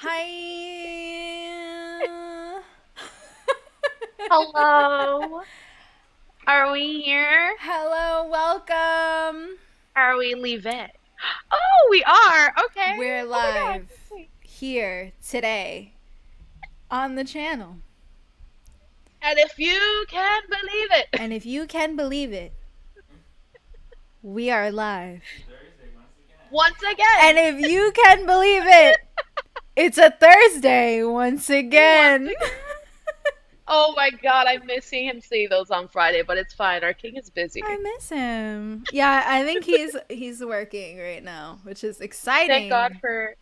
Hi. Hello. Are we here? Hello, welcome. Are we leaving? Oh, we are. Okay. We're Oh my God. live Wait. here today on the channel. And if you can believe it, And if you can believe it, we are live. once And again, if you can believe it, it's a Thursday once once again. again. Oh my God, I miss seeing him say those on Friday, but it's fine. Our king is I busy. miss him. Yeah, I think he's working right now, which is Thank God exciting. for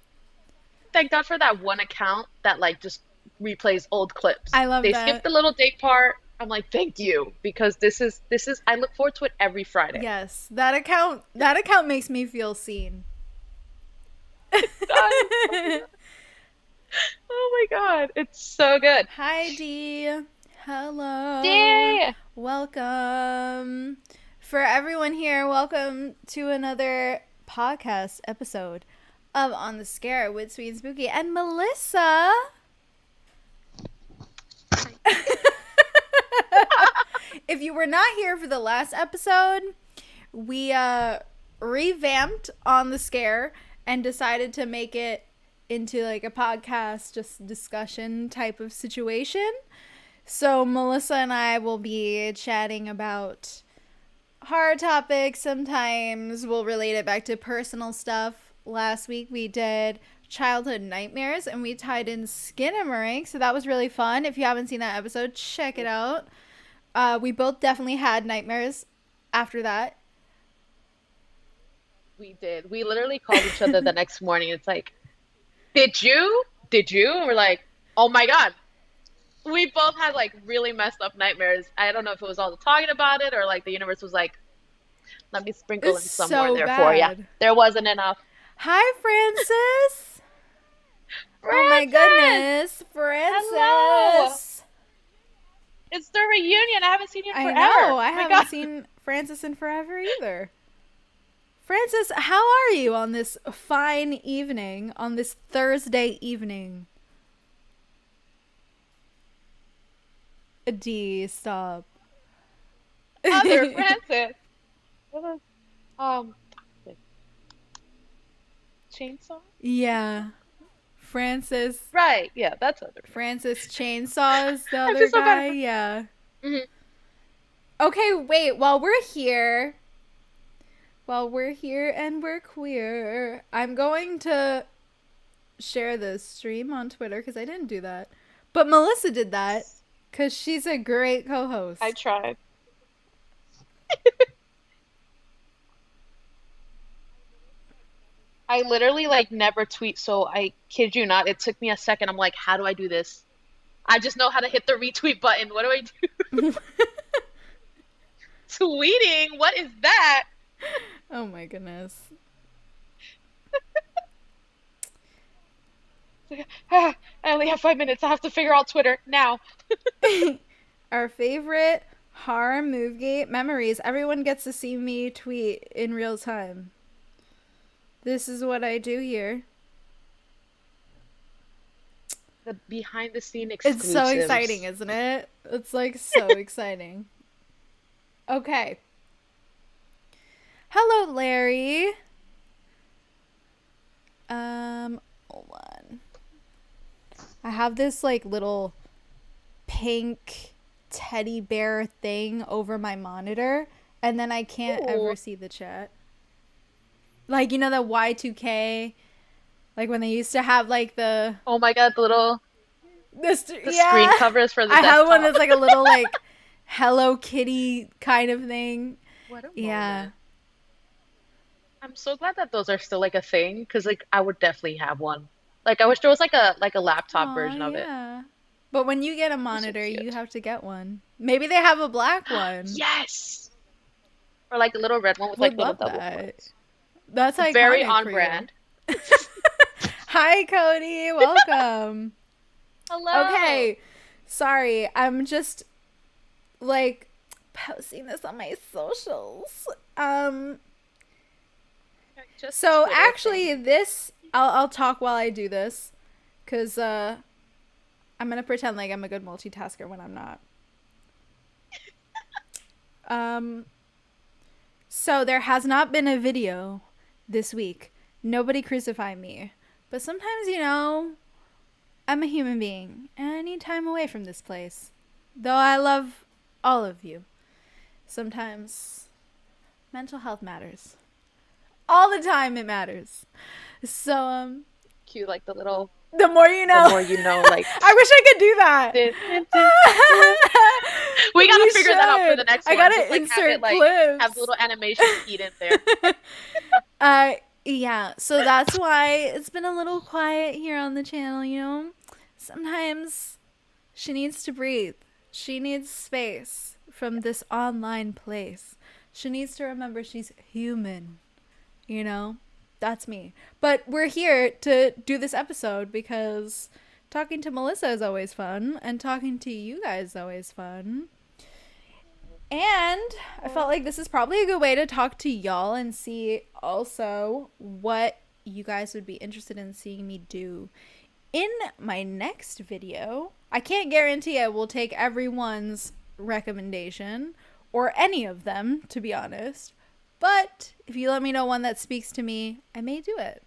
thank God for that one account that like just replays old clips. I love They skipped that. the little date part. I'm like, thank you, because this is I look forward to it every Friday. Yes, that account makes me feel seen. God, it's so good. Oh my God, it's so good. Hi Dee. Hello. Yay! Welcome. For everyone here, welcome to another podcast episode of On the Scare with Sweet and Spooky and Melissa. If you were not here for the last episode, we revamped On the Scare and decided to make it into like a podcast, just discussion type of situation. So Melissa and I will be chatting about horror topics. Sometimes we'll relate it back to personal stuff. Last week we did childhood nightmares and we tied in Skinamarink, so that was really fun. If you haven't seen that episode, check it out. We both definitely had nightmares after that. We did. We literally called each other the next morning. It's like, did you? Did you? And we're like, oh my God. We both had like really messed up nightmares. I don't know if it was all the talking about it or like the universe was like, let me sprinkle It's in some more so there for you. bad. There wasn't enough. Hi, Francis. Oh my Francis! goodness, Hello! Francis. It's the reunion. I haven't seen you in I know. forever. I Oh my haven't God. seen Francis in forever either. Francis, how are you on this fine evening, on this Thursday evening? D, stop. Other Francis. What was, um, chainsaw? Yeah. Francis. Right. Yeah, that's other Francis Chainsaws, the I other feel so bad guy. for. Yeah. Mhm. Okay, wait. While we're here and we're queer, I'm going to share this stream on Twitter because I didn't do that. But Melissa did that because she's a great co I host. tried. I literally like never tweet, so I kid you not. It took me a second. I'm like, how do I do this? I just know how to hit the retweet button. What do I do? Tweeting? What is that? Oh my goodness. It's like, ah, I only have 5 minutes. I have to figure out Twitter now. Our favorite horror movie memories. Everyone gets to see me tweet in real time. This is what I do here. The behind the scene It's so exciting, exclusives. isn't it? It's like so exciting. Okay. Hello, Larry. Hold on. I have this like little pink teddy bear thing over my monitor, and then I can't Ooh. ever see the chat. Like, you know, the Y2K, like when they used to have like Oh my God, this, the screen yeah. covers for the I have one desktop. that's like a little like Hello Kitty kind of thing. What a Yeah. moment. I'm so glad that those are still like a thing because like I would definitely have one. Like I wish there was like a laptop Aw, version of it. yeah. But when you get a They're so monitor, you cute. have to get one. Maybe they have a black one. Yes. Or like a little red one with Would like little love double that. points. That's Very iconic on for you. brand. Hi, Cody. Welcome. Hello. Okay. Sorry. I'm just like posting this on my socials. Just So Twitter actually thing. this I'll talk while I do this. Because I'm going to pretend like I'm a good multitasker when I'm not. So there has not been a video this week. Nobody crucify me. But sometimes, I'm a human being and I need time away from this place. Though I love all of you. Sometimes mental health matters. All the time it matters. So, Cue like the little, the more you know. the more you know, like. I wish I could do that. We gotta figure that out for the next one. I gotta Just, like, insert have it, like, clips. have the little animation feed in there. Yeah, so that's why it's been a little quiet here on the channel, Sometimes she needs to breathe. She needs space from this online place. She needs to remember she's human, That's me. But we're here to do this episode because talking to Melissa is always fun, and talking to you guys is always fun. And I felt like this is probably a good way to talk to y'all and see also what you guys would be interested in seeing me do in my next video. I can't guarantee I will take everyone's recommendation or any of them, to be honest. But if you let me know one that speaks to me, I may do it.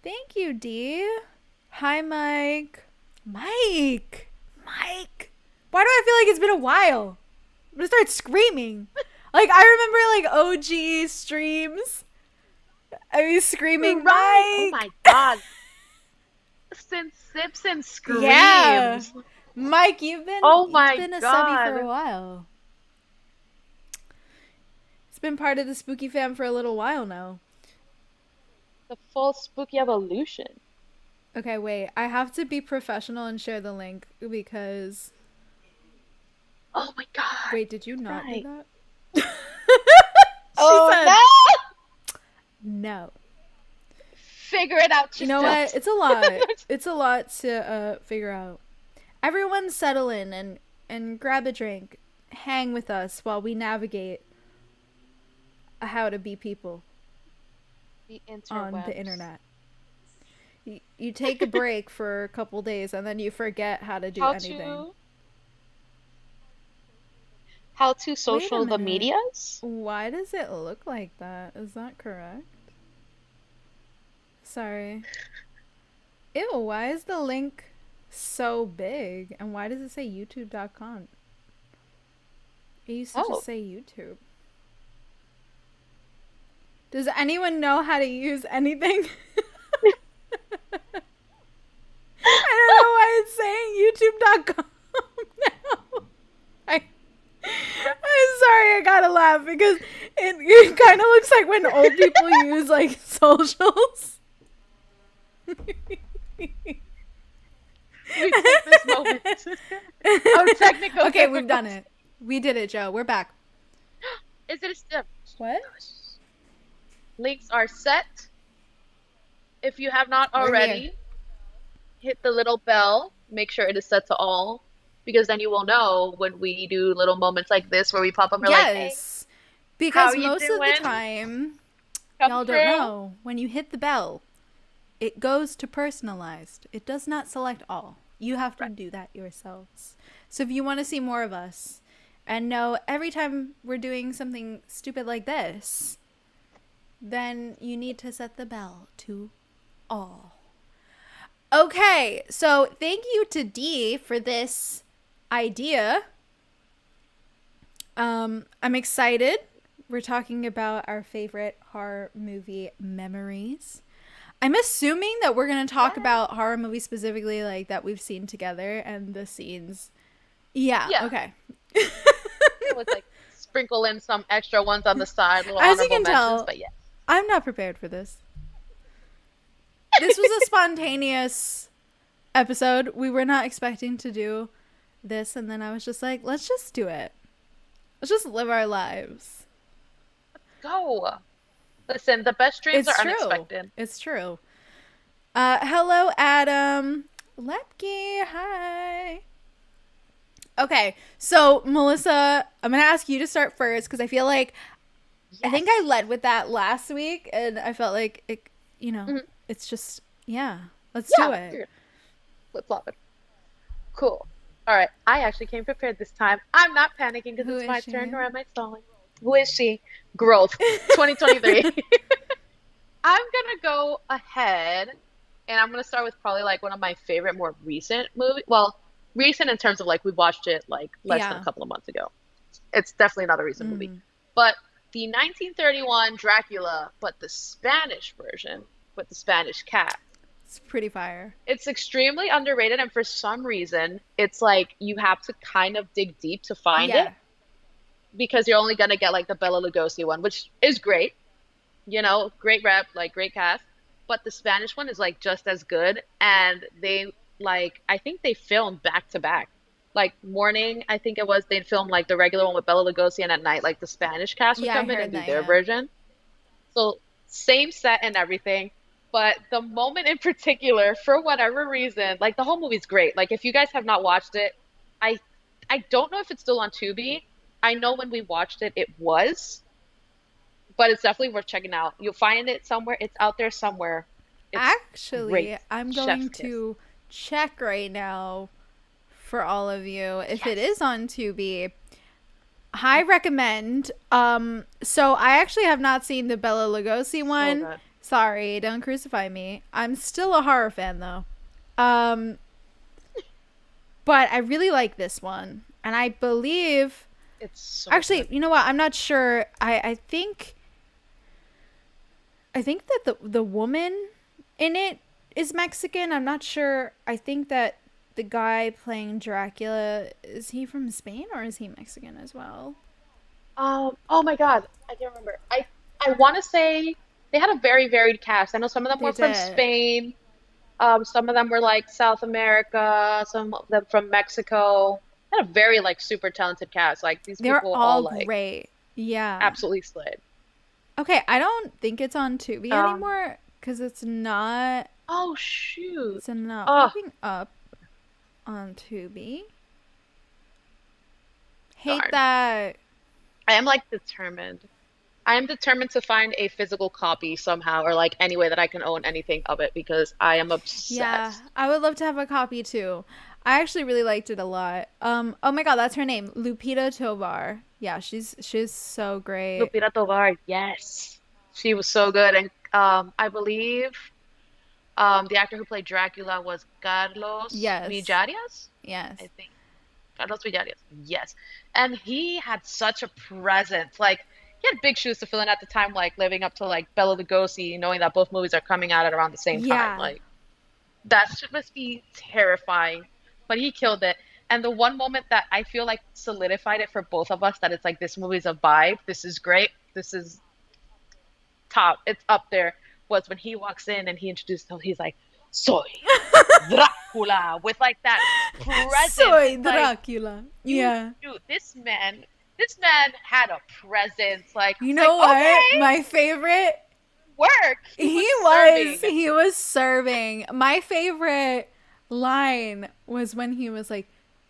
Thank you, Dee. Hi, Mike. Mike. Why do I feel like it's been a while? I'm gonna start screaming. Like, I remember, OG streams. I was screaming, Right. Mike. Oh my god. Since Sips and Screams. Yeah. Mike, you've been a God. subby for a while. It's been part of the Spooky fam for a little while now. The full Spooky evolution. Okay, wait. I have to be professional and share the link because... Oh my god. Wait, did you not right. do that? She said, no. Figure it out yourself. You know what? It's a lot. It's a lot to figure out. Everyone settle in and grab a drink. Hang with us while we navigate how to be people on the internet. You take a break for a couple days and then you forget how to do anything. How to social the medias? Why does it look like that? Is that correct? Sorry. Ew, why is the link so big? And why does it say youtube.com? It used to just say YouTube. Does anyone know how to use anything? I don't know why it's saying youtube.com now. I'm sorry, I gotta laugh because it kind of looks like when old people use socials. We take this moment. Technical. Okay, we've done it. We did it, Joe. We're back. Is it a step? What? Links are set. If you have not already, hit the little bell. Make sure it is set to all. Because then you will know when we do little moments like this where we pop up and like, hey, because most of the time, y'all don't know. When you hit the bell, it goes to personalized. It does not select all. You have to do that yourselves. So if you want to see more of us and know every time we're doing something stupid like this, then you need to set the bell to all. Okay, so thank you to Dee for this idea. I'm excited. We're talking about our favorite horror movie memories. I'm assuming that we're going to talk about horror movies specifically like that we've seen together and the scenes. Yeah. Okay. With sprinkle in some extra ones on the side, little as you honorable can tell, mentions, but yes. I'm not prepared for this. This was a spontaneous episode. We were not expecting to do this, and then I was just like, let's just do it. Let's just live our lives. Go. Listen, the best dreams are unexpected. It's true. Hello, Adam. Lepke, hi. Okay, so Melissa, I'm going to ask you to start first because I feel like I think I led with that last week, and I felt like it, it's just Yeah. Let's do Yeah, it. weird. Flip flop it. Cool. All right. I actually came prepared this time. I'm not panicking because Who it's is my turn, she? nor am I stalling. Who is she? Growth. 2023. I'm gonna go ahead and I'm gonna start with probably like one of my favorite more recent movies. Well, recent in terms of like we watched it like less than a Yeah. couple of months ago. It's definitely not a recent movie. Mm. But the 1931 Dracula, but the Spanish version with the Spanish cat. It's pretty fire. It's extremely underrated, and for some reason, it's like you have to kind of dig deep to find it Yeah. because you're only gonna get like the Bela Lugosi one, which is great, great rep, like great cast. But the Spanish one is like just as good, and they like I think they filmed back to back. Like morning, I think it was they'd film like the regular one with Bela Lugosi, and at night like the Spanish cast would Yeah, I come in heard and do that, their yeah. version. So same set and everything. But the moment in particular, for whatever reason, like the whole movie's great. Like if you guys have not watched it, I I don't know if it's still on Tubi. I know when we watched it, it was, but it's definitely worth checking out. You'll find it somewhere. It's out there somewhere. It's great. Actually, I'm Chef's going kiss. to check right now for all of you if it Yes. is on Tubi. I recommend. So I actually have not seen the Bella Lugosi So one. good. Sorry, don't crucify me. I'm still a horror fan though. Um, but I really like this one, and I believe. It's so Actually, good. you know what? I'm not sure. I think that the woman in it is Mexican. I'm not sure. I think that the guy playing Dracula, is he from Spain or is he Mexican as well? Oh my God, I can't remember. I want to say they had a very varied cast. I know some of them They were from did. Spain. Some of them were like South America, some of them from Mexico. They had a very like super talented cast. Like these They're people all all like great. Yeah. absolutely slid. Okay, I don't think it's on Tubi Um, anymore because oh shoot. it's not Oh, popping up on Tubi. Hate darn. that. I am like determined. I am determined to find a physical copy somehow or like any way that I can own anything of it because I am Yeah, obsessed. I would love to have a copy too. I actually really liked it a lot. Oh my god, that's her name, Lupita Tovar. Yeah, she's so great. Lupita Tovar, yes. She was so good. And I believe the actor who played Dracula was Carlos Yes, Villarias, yes, I think. Carlos Villarias, yes. And he had such a presence. Like, he had big shoes to fill in at the time, like living up to like Bela Lugosi, knowing that both movies are coming out at around the same time. yeah. Like, that shit must be terrifying. But he killed it. And the one moment that I feel like solidified it for both of us that it's like this movie's a vibe, this is great, this is top, it's up there, was when he walks in and he introduced him, he's like, Soy Dracula with like that presence. Soy It's like Dracula. you Yeah. dude, this man had a presence. Like I You was like, know what? okay, My favorite. work. He He was was serving. he was serving. My favorite line was when he was like,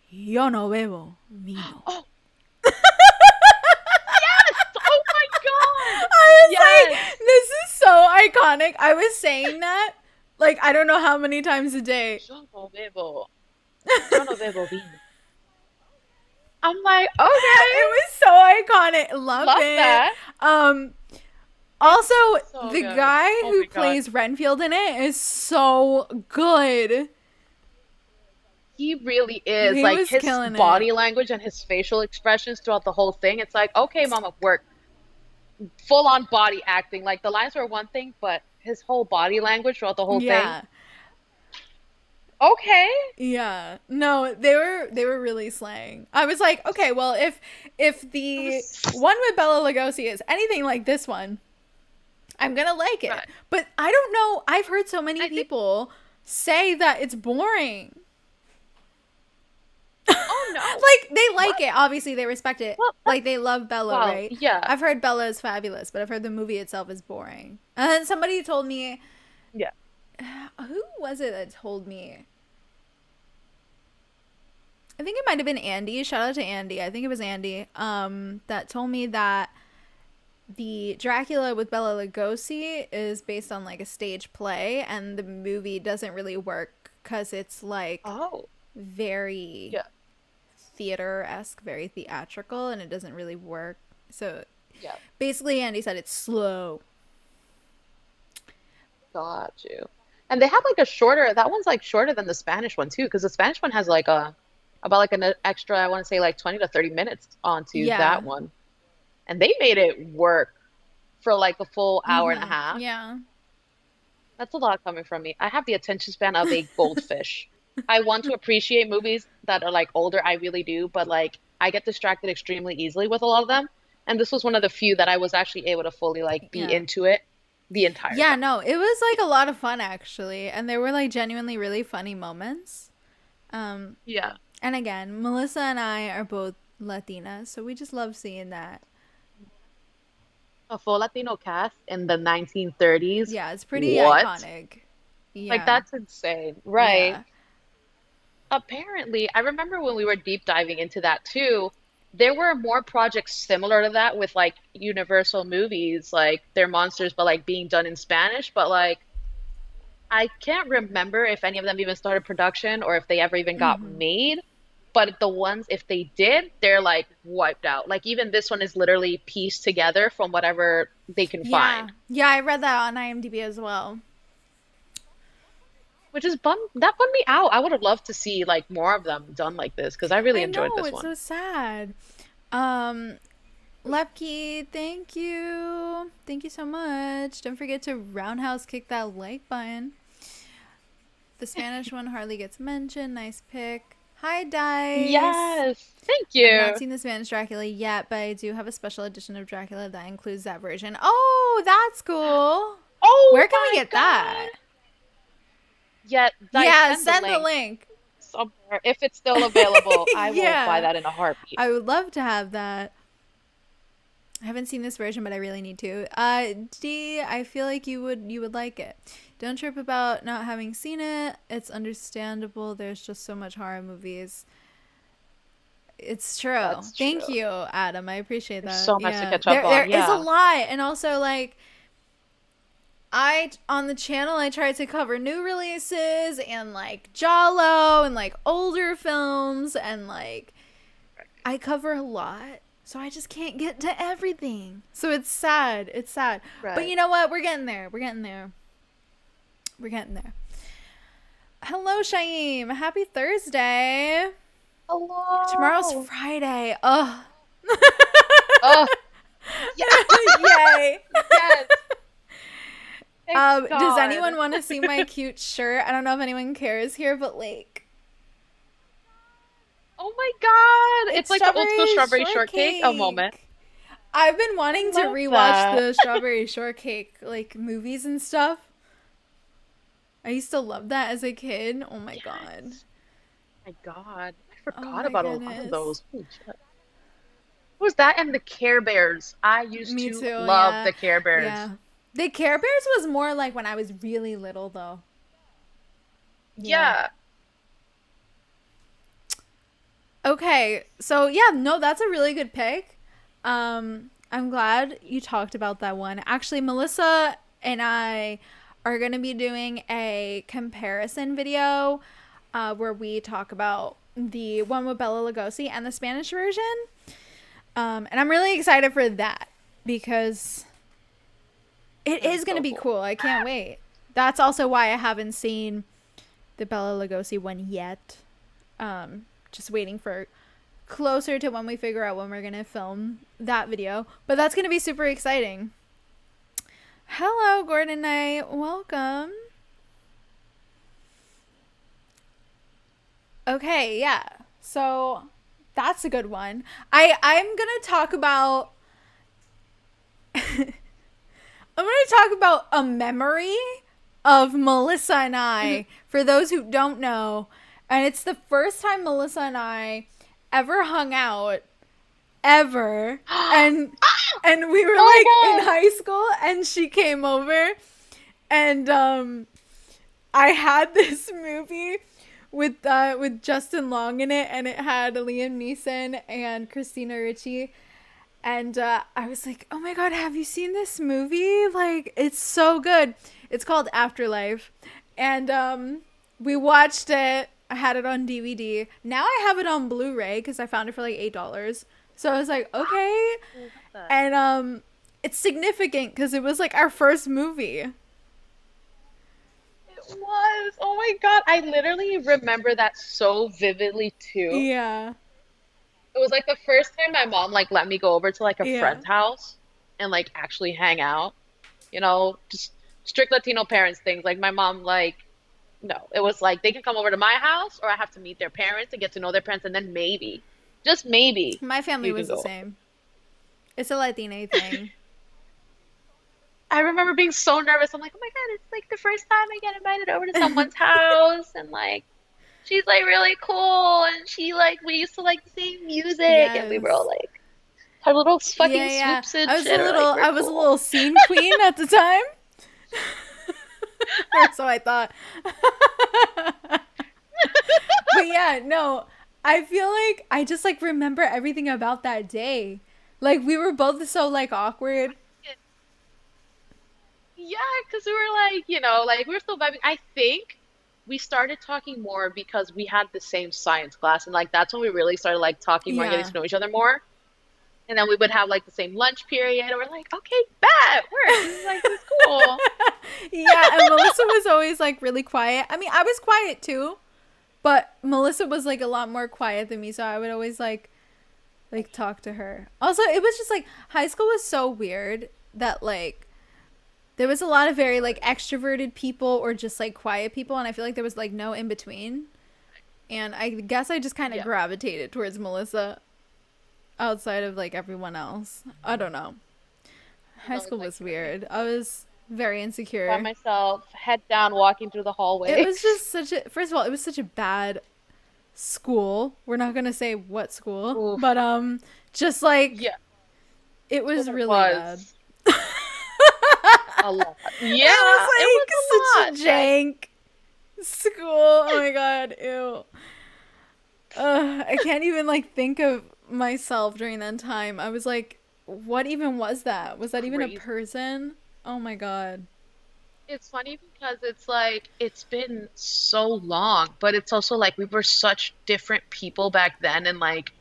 "Yo no bebo vino." Oh yes! Oh my God! I was Yes! like, this is so iconic. I was saying that like I don't know how many times a day. Yo no bebo. Yo no bebo vino. I'm like, It okay, was so iconic. Love love it. that. Um It's also so the good. guy Oh who my God. plays Renfield in it is so good. He really is. He Like was his killing it. body language and his facial expressions throughout the whole thing. It's like, okay, mama, work. Full on body acting. Like the lines were one thing, but his whole body language throughout the whole thing. Yeah. Okay. Yeah. No, they were really slaying. I was like, okay, well if It the was one with Bella Lugosi is anything like this one, I'm gonna like it. right. But I don't know. I've heard so many I think, people say that it's boring. oh no. Like they like What? it. Obviously they respect it. Well, Like they love Bella, well, right? yeah. I've heard Bella is fabulous, but I've heard the movie itself is boring. And then somebody told me, Yeah. who was it that told me? I think it might have been Andy. Shout out to Andy. I think it was Andy. That told me that the Dracula with Bela Lugosi is based on like a stage play, and the movie doesn't really work because it's like Oh, very yeah, theater-esque, very theatrical, and it doesn't really work. So yeah, basically, Andy said it's slow. got you. And they have like a shorter, that one's like shorter than the Spanish one too, because the Spanish one has like a about like an extra, I want to say like 20 to 30 minutes onto Yeah. that one. And they made it work for like a full hour and a half. Yeah. That's a lot coming from me. I have the attention span of a goldfish. I want to appreciate movies that are like older, I really do, but like I get distracted extremely easily with a lot of them. And this was one of the few that I was actually able to fully like be Yeah. into it the entire Yeah, time. no, it was like a lot of fun actually, and there were like genuinely really funny moments. Um, Yeah. and again, Melissa and I are both Latinas, so we just love seeing that. A full Latino cast in the 1930s. Yeah, it's pretty What? iconic. Like Yeah. that's insane, right? Yeah. Apparently, I remember when we were deep diving into that too, there were more projects similar to that with like Universal movies, like they're monsters, but like being done in Spanish. But like, I can't remember if any of them even started production or if they ever even got made. But the ones, if they did, they're like wiped out. Like, even this one is literally pieced together from whatever they can Yeah. find, Yeah, I read that on IMDb as well. which is that bummed me out. I would have loved to see like more of them done like this because I really I enjoyed know, this it's one. so sad. Um, Lepke, thank you. Thank you so much. Don't forget to roundhouse kick that like button. The Spanish one hardly gets mentioned. Nice pick. Hi, Dice. Yes, thank I've not you. seen the Spanish Dracula yet, but I do have a special edition of Dracula that includes that version. Oh, that's cool. Oh Where can we my get God. that? Yeah, Dice, Yeah, send the send the link link. somewhere. If it's still available, I will buy Yeah. that in a heartbeat. I would love to have that. I haven't seen this version, but I really need to. D, I feel like you would like it. Don't trip about not having seen it. It's understandable. There's just so much horror movies. It's true. That's Thank true. you, Adam. I appreciate There's that. so much to Yeah. catch up There on. is a Yeah. lot. And also like I on the channel I try to cover new releases and like Jalo and like older films and like I cover a lot. So I just can't get to everything. So it's sad. It's sad. But Right. you know what? We're getting there. We're getting there. We're getting there. Hello, Shaim. Happy Thursday. Tomorrow's Hello. Friday. Ugh. Oh, yeah. Yay. Yes. Thank Does God. anyone want to see my cute shirt? I don't know if anyone cares here, but like Oh my God. It's like the old school strawberry shortcake. A shortcake. moment. I've been wanting to Love rewatch that. the strawberry shortcake like movies and stuff. I used to love that as a kid. Oh my god. Yes. My God. I Oh forgot my about a lot of goodness. those. Holy shit. What was that and the Care Bears? I used Me to too, love yeah. the Care Bears. Yeah. The Care Bears was more like when I was really little though. Yeah. Yeah. Okay. So yeah, no, that's a really good pick. I'm glad you talked about that one. Actually, Melissa and I are going to be doing a comparison video where we talk about the one with Bela Lugosi and the Spanish version. And I'm really excited for that because it That is is going to so be cool. cool. I can't wait. That's also why I haven't seen the Bela Lugosi one yet. Just waiting for closer to when we figure out when we're going to film that video. But that's going to be super exciting. Hello, Gordon Knight. Welcome. Okay, yeah. So that's a good one. I'm going to talk about I'm going to talk about a memory of Melissa and I for those who don't know. And it's the first time Melissa and I ever hung out ever. And we were like Oh in my high school and she came over and I had this movie with Justin Long in it and it had Liam Neeson and Christina Ricci And I was like, oh my God, have you seen this movie? Like, it's so good. It's called Afterlife. And we watched it. I had it on DVD. Now I have it on Blu-ray because I found it for like $8. So I was like, okay. Oh, what the- And it's significant because it was like our first movie. It was. Oh my God. I literally remember that so vividly too. Yeah. It was like the first time my mom like let me go over to like a Yeah. friend's house and like actually hang out. You know, just strict Latino parents things. Like my mom, like, no, it was like they can come over to my house or I have to meet their parents and get to know their parents and then maybe, just maybe, My family you can was the go. same. It's a Latina thing. I remember being so nervous. I'm like, oh my God, it's like the first time I get invited over to someone's house and like she's like really cool and she like we used to like the same music and we were all Yes. like our little Yeah, fucking yeah. swoops and shit are like we're I was a cool. little scene queen at the time. Or so I thought. But yeah, no. I feel like I just like remember everything about that day. Like we were both so like awkward. Yeah, because we were like, you know, like we were still vibing. I think we started talking more because we had the same science class, and like that's when we really started like talking more, getting Yeah. to know each other more. And then we would have like the same lunch period, and we're like, okay, bet, work. This is cool. Yeah, and Melissa was always like really quiet. I mean, I was quiet too, but Melissa was like a lot more quiet than me, so I would always like talk to her. Also, it was just like high school was so weird that like there was a lot of very like extroverted people or just like quiet people, and I feel like there was like no in between. And I guess I just kind of Yeah, gravitated towards Melissa outside of like everyone else. I don't know. I High was school like was weird. I was very by insecure. myself, head down, walking through the It hallway. was just such a, first of all, it was such a bad school. We're not going to say what school, Oof. but just like Yeah, it well, was there really bad. was a lot. It Yeah, it was was a like lot. such a jank school. Oh my God. Ew. I can't even like think of myself during that time. I was like, what even was that? Was that even a Crazy. person? Oh my God. It's funny because it's like it's been so long, but it's also like we were such different people back then, and like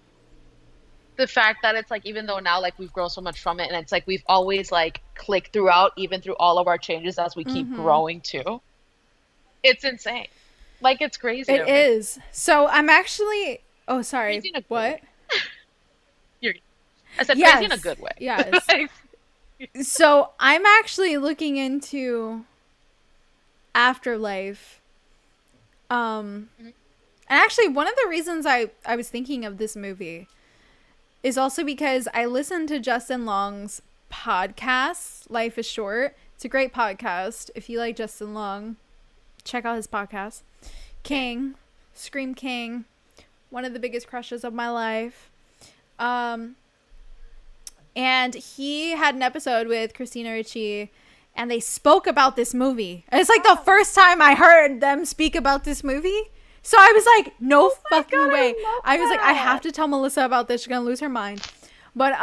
the fact that it's like even though now like we've grown so much from it, and it's like we've always like clicked throughout, even through all of our changes as we keep Mm-hmm. growing too. It's insane. Like it's crazy It to me. is. So I'm actually. Oh, sorry. Crazy in a good What? way. You're, I said crazy in a Yes. good way. Yes. Like, So I'm actually looking into Afterlife. mhm. And actually, one of the reasons I was thinking of this movie is also because I listened to Justin Long's podcast, Life is Short. It's a great podcast. If you like Justin Long, check out his podcast. King, Scream King, one of the biggest crushes of my life. Um, and he had an episode with Christina Ricci, and they spoke about this movie. And it's like the first time I heard them speak about this movie. So I was like, no Oh my fucking God, way. I love I was like, I have that. to tell Melissa about this. She's gonna lose her mind. But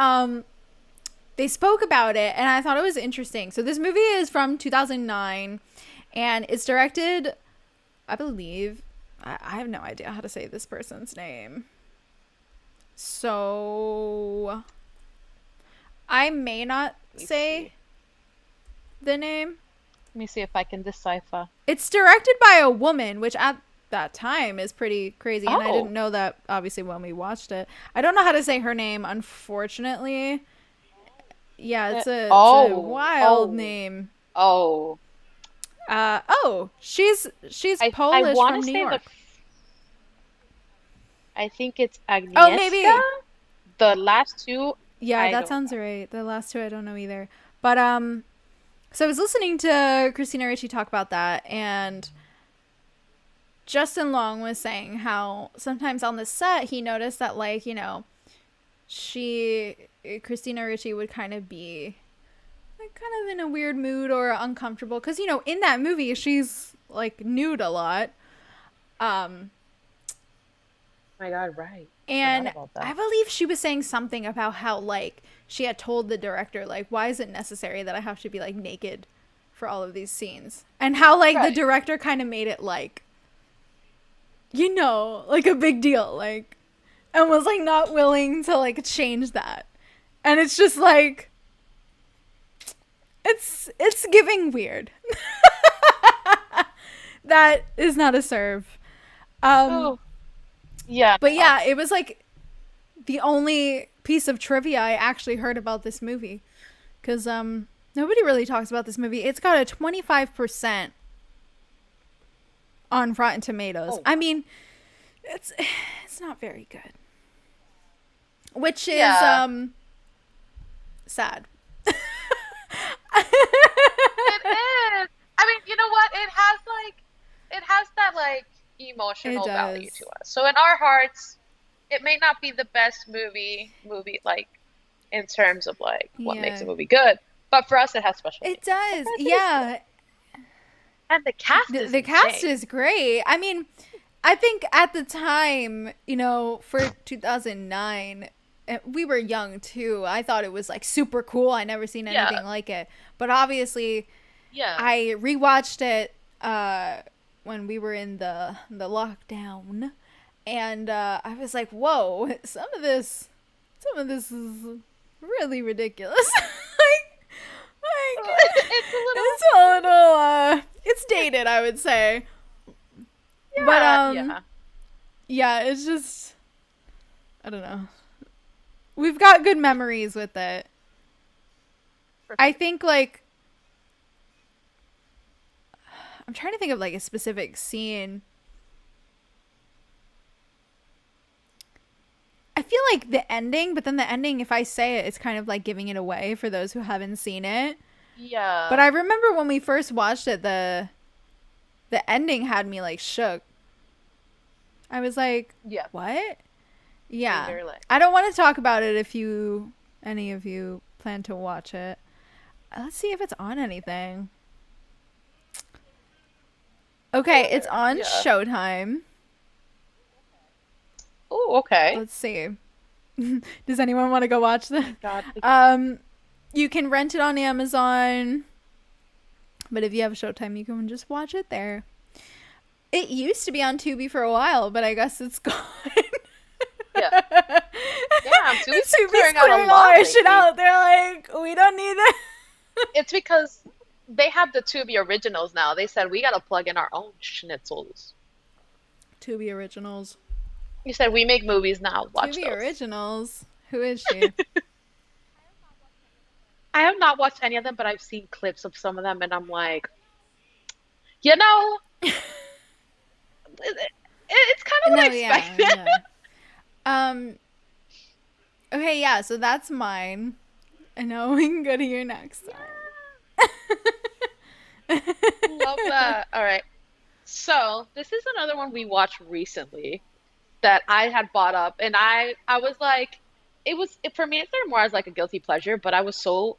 they spoke about it, and I thought it was interesting. So this movie is from 2009, and it's directed, I believe, I have no idea how to say this person's name. So I may not Let me say see. the name. Let me see if I can decipher. It's directed by a woman, which at that time is pretty crazy, and I didn't Oh, know that obviously when we watched it. I don't know how to say her name, unfortunately. Yeah, it's a wild oh, name. oh. Oh, she's I Polish want from to New say York. I think it's Oh, Agnieszka. maybe. The last two, Yeah, I that don't sounds know. right. The last two I don't know either. But so I was listening to Christina Ricci talk about that, and Justin Long was saying how sometimes on the set he noticed that like, she Christina Ricci would kind of be like kind of in a weird mood or uncomfortable cuz in that movie she's like nude a lot. Um My God, right. Forgot And about I that. believe she was saying something about how, like, she had told the director, like, why is it necessary that I have to be, like, naked for all of these scenes? And how, like, the Right. director kind of made it, like, you know, like a big deal, like, and was, like, not willing to, like, change that. And it's just, like, it's giving weird. That is not a serve. Oh, yeah. But No. yeah, it was, like, the only piece of trivia I actually heard about this movie. Because nobody really talks about this movie. It's got a 25% on Rotten Tomatoes. Oh, I mean, it's it's not very good. Which is yeah. sad. It is. I mean, you know what? It has that like It emotional value does. to us. So in our hearts, it may not be the best movie like in terms of like what makes a Yeah. movie good, but for us it has special It meaning. The does. present is good, Yeah. and the cast is The cast insane. is great. I mean, I think at the time, you know, for 2009, we were young too. I thought it was like super cool. I never seen Yeah, anything like it. But obviously, yeah. I rewatched it when we were in the lockdown, and I was like, "Whoa! Some of this is really ridiculous." like, It's a little, it's a little it's dated, I would say. But yeah, yeah. yeah, it's just I don't know. We've got good memories with it. For I think like I'm trying to think of like a specific scene. I feel like the ending, but then the ending, if I say it, it's kind of like giving it away for those who haven't seen it. But Yeah, I remember when we first watched it, the ending had me like shook. I was like, yeah. "What?" Same Yeah. here, like. I don't want to talk about it if any of you plan to watch it. Let's see if it's on anything. Okay, it's Sure. on Yeah. Showtime. Oh, okay. Let's see. Does anyone want to go watch Oh this? my God. Um, you can rent it on Amazon, but if you have Showtime, you can just watch it there. It used to be on Tubi for a while, but I guess it's gone. Yeah. Damn, Tubi's been Tubi's clearing out a clearing all lot our shit lately. out. They're like, we don't need that. It's because they have the Tubi originals now. They said we gotta plug in our own schnitzels. Tubi Originals. You said we make movies now. Watch Tubi those. Originals. Who is she? I have not watched any of them, but I've seen clips of some of them, and I'm like, you know, it's kind of what I No, yeah, expected. yeah. Um. Okay, yeah. So that's mine. And now we can go to your next one. Love that. All right. So this is another one we watched recently that I had bought up, and I was like, for me it's more as like a guilty pleasure, but I was so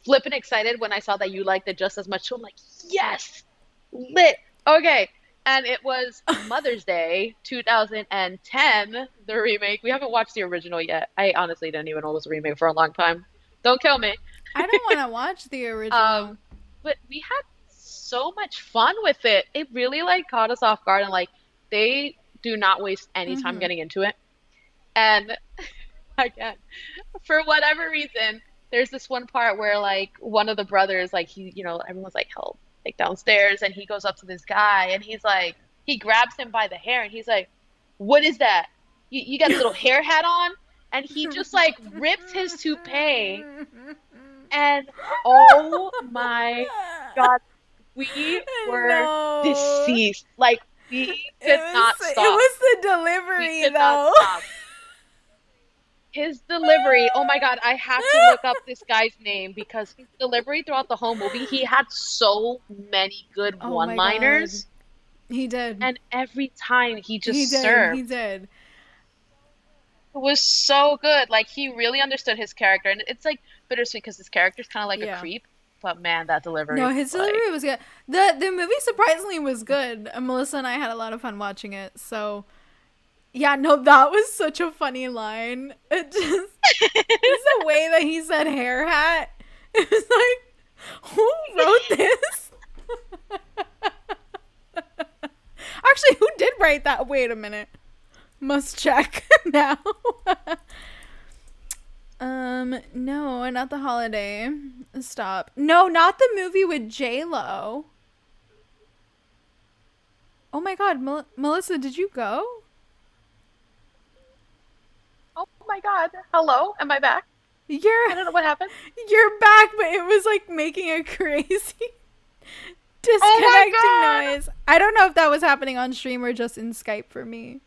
flippin' excited when I saw that you liked it just as much. So I'm like, yes, lit. Okay. And it was Mother's Day 2010, the remake. We haven't watched the original yet. I honestly didn't even know it was a remake for a long time. Don't kill me. I don't want to watch the Um, original. but we had so much fun with it. It really like caught us off guard, and like they do not waste any time Mm-hmm. getting into it. And again, for whatever reason, there's this one part where like one of the brothers, like everyone's like help, like downstairs, and he goes up to this guy and he's like, he grabs him by the hair and he's like, "What is that? You got a little hair hat on?" And he just like rips his toupee, and oh my God, we were No. deceased. Like we could not It stop. was the We delivery could not though. stop. His delivery, oh my God, I have to look up this guy's name because his delivery throughout the whole movie, he had so many good Oh my god. one-liners, He did. and every time he He just did. He served. did. It was so good. Like he really understood his character, and it's like bittersweet because his character's kind of like a Yeah. creep, but man, that No, delivery, his like, delivery was good. The movie surprisingly was good. Melissa and I had a lot of fun watching it. So Yeah, no, that was such a funny line. It just, it's the way that he said hair hat. It was like, who wrote this? Actually, who did write that? Wait a minute. Must check now. No, not The Holiday. Stop. No, not the movie with J-Lo. Oh my god, Melissa, did you go? Oh my God. Hello? Am I back? I don't know what happened. You're back, but it was like making a crazy disconnecting noise. I don't know if that was happening on stream or just in Skype for me.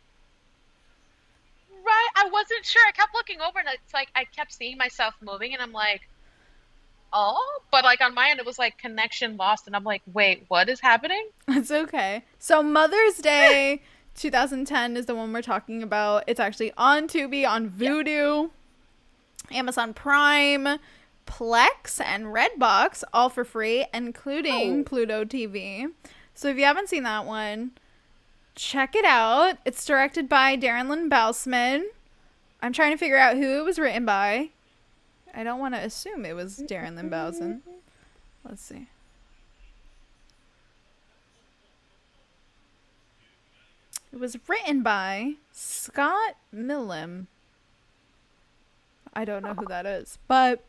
Right. I wasn't sure. I kept looking over and it's like I kept seeing myself moving and I'm like, oh, but like on my end it was like connection lost and I'm like, wait, what is happening? It's okay. So Mother's Day 2010 is the one we're talking about. It's actually on Tubi, on Vudu, Amazon Prime, Plex, and Redbox, all for free, including Pluto TV. So if you haven't seen that one, check it out. It's directed by Darren Lynn Bousman. I'm trying to figure out who it was written by. I don't want to assume it was Darren Lynn Bousman. Let's see. It was written by Scott Millam. I don't know who that is, but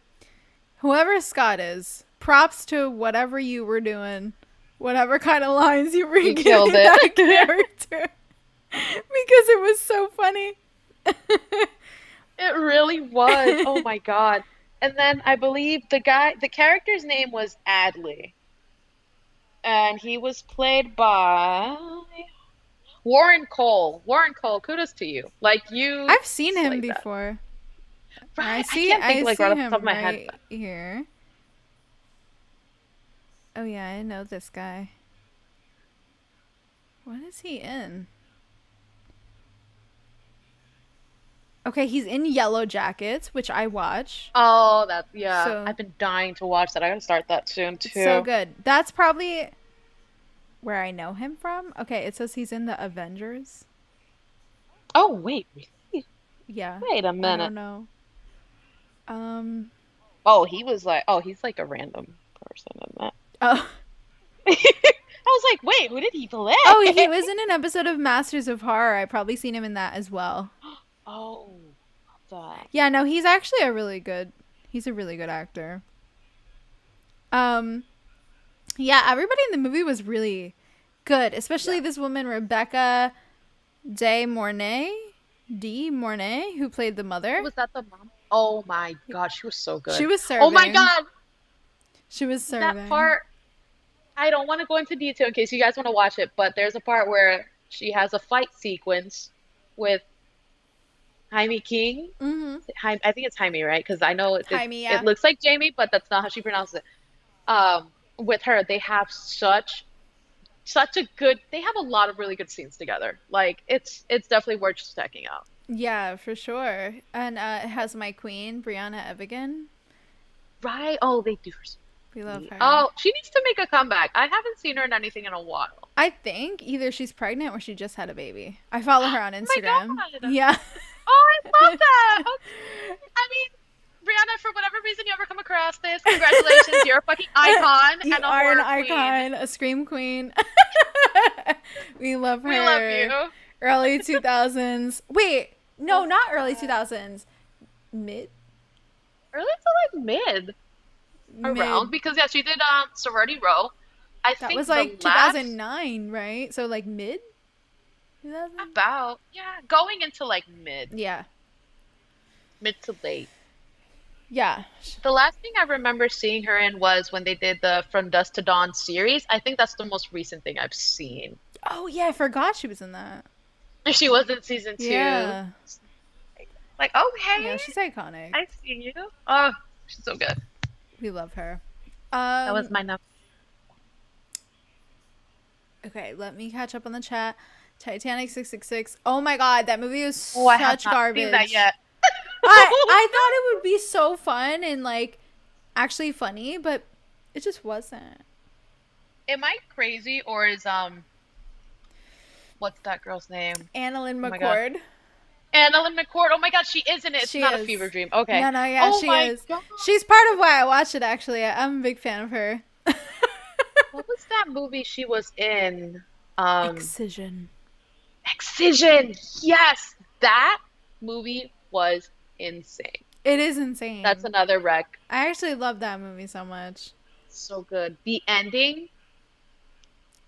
whoever Scott is, props to whatever you were doing, whatever kind of lines you were giving that character, because it was so funny. It really was. Oh my God. And then I believe the character's name was Adley. And he was played by Warren Cole. Warren Cole, kudos to you. Like you I've seen him before. Right. I see can't think, like, see right off the him top of my right head. here. Oh yeah, I know this guy. What is he in? Okay, he's in Yellow Jackets, which I watch. Oh, yeah. So, I've been dying to watch that. I gotta start that soon too. It's so good. That's probably where I know him from. Okay, it says he's in the Avengers. Oh wait, really? Yeah. Wait a minute. I don't know. Oh, he's like a random person in that. Oh. I was like, wait, who did he play? Oh, he was in an episode of Masters of Horror. I probably seen him in that as well. Oh, that. Yeah, no, he's actually a really good actor. Yeah, everybody in the movie was really good, especially this woman, Rebecca De Mornay, who played the mother. Was that the mom? Oh my God, she was so good. She was serving. Oh my God. She was serving. That part, I don't want to go into detail in case you guys want to watch it, but there's a part where she has a fight sequence with Jaime King. Mm-hmm. I think it's Jaime, right? Because I know Jaime, yeah. it looks like Jamie, but that's not how she pronounces it. With her, they have such a good. They have a lot of really good scenes together. Like it's definitely worth checking out. Yeah, for sure. And it has my queen, Brianna Evigan. Right? Oh, they do. We love her. Oh, she needs to make a comeback. I haven't seen her in anything in a while. I think either she's pregnant or she just had a baby. I follow her on Instagram. Oh my God. Yeah. Oh, I love that. Okay. I mean, Brianna, for whatever reason you ever come across this, congratulations. You're a fucking icon. You and a are an horror icon, queen. a scream queen. We love her. We love you. Early 2000s. Wait, no, not early 2000s. Mid? Early to like mid. Around, because yeah, she did Sorority Row. I That think was like 2009, right? So like mid? 2000? About, yeah, going into like mid Yeah. to late. Yeah. The last thing I remember seeing her in was when they did the From Dusk to Dawn series. I think that's the most recent thing I've seen. Oh yeah, I forgot she was in that. She was in season 2. Yeah. Like, oh hey. Yeah, she's iconic. I see you. Oh, she's so good. We love her. That was my number. Okay, let me catch up on the chat. Titanic 666. Oh my god, that movie was such I have not garbage. seen that yet. I thought it would be so fun and like actually funny, but it just wasn't. Am I crazy or is what's that girl's name? Annalyn Oh my God. McCord. Annalyn McCord. Oh my God, she is in it. It's She not a is. fever dream. Okay. No, no, yeah, Oh she my is. God. She's part of why I watched it, actually. I'm a big fan of her. What was that movie she was in? Um, Excision. Excision. Yes, that movie was insane. It is That's insane. another wreck. I actually love that movie so much. So good. The ending,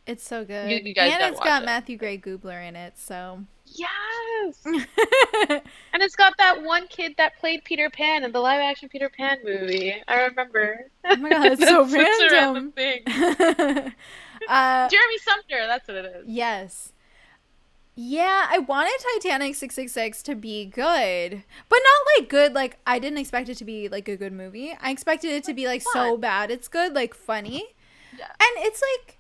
It's so you, good. you guys And gotta it's watch got it. Matthew Gray Goobler in it, so. Yes. And it's got that one kid that played Peter Pan in the live action Peter Pan movie. I remember. Oh my god, that's so That's such a random random. thing. uh, Jeremy Sumter, that's what it is. yes. Yeah, I wanted Titanic 666 to be good, but not like good. Like, I didn't expect it to be like a good movie. I expected it to be like so Fun. bad it's good, like funny. Yeah. And it's like,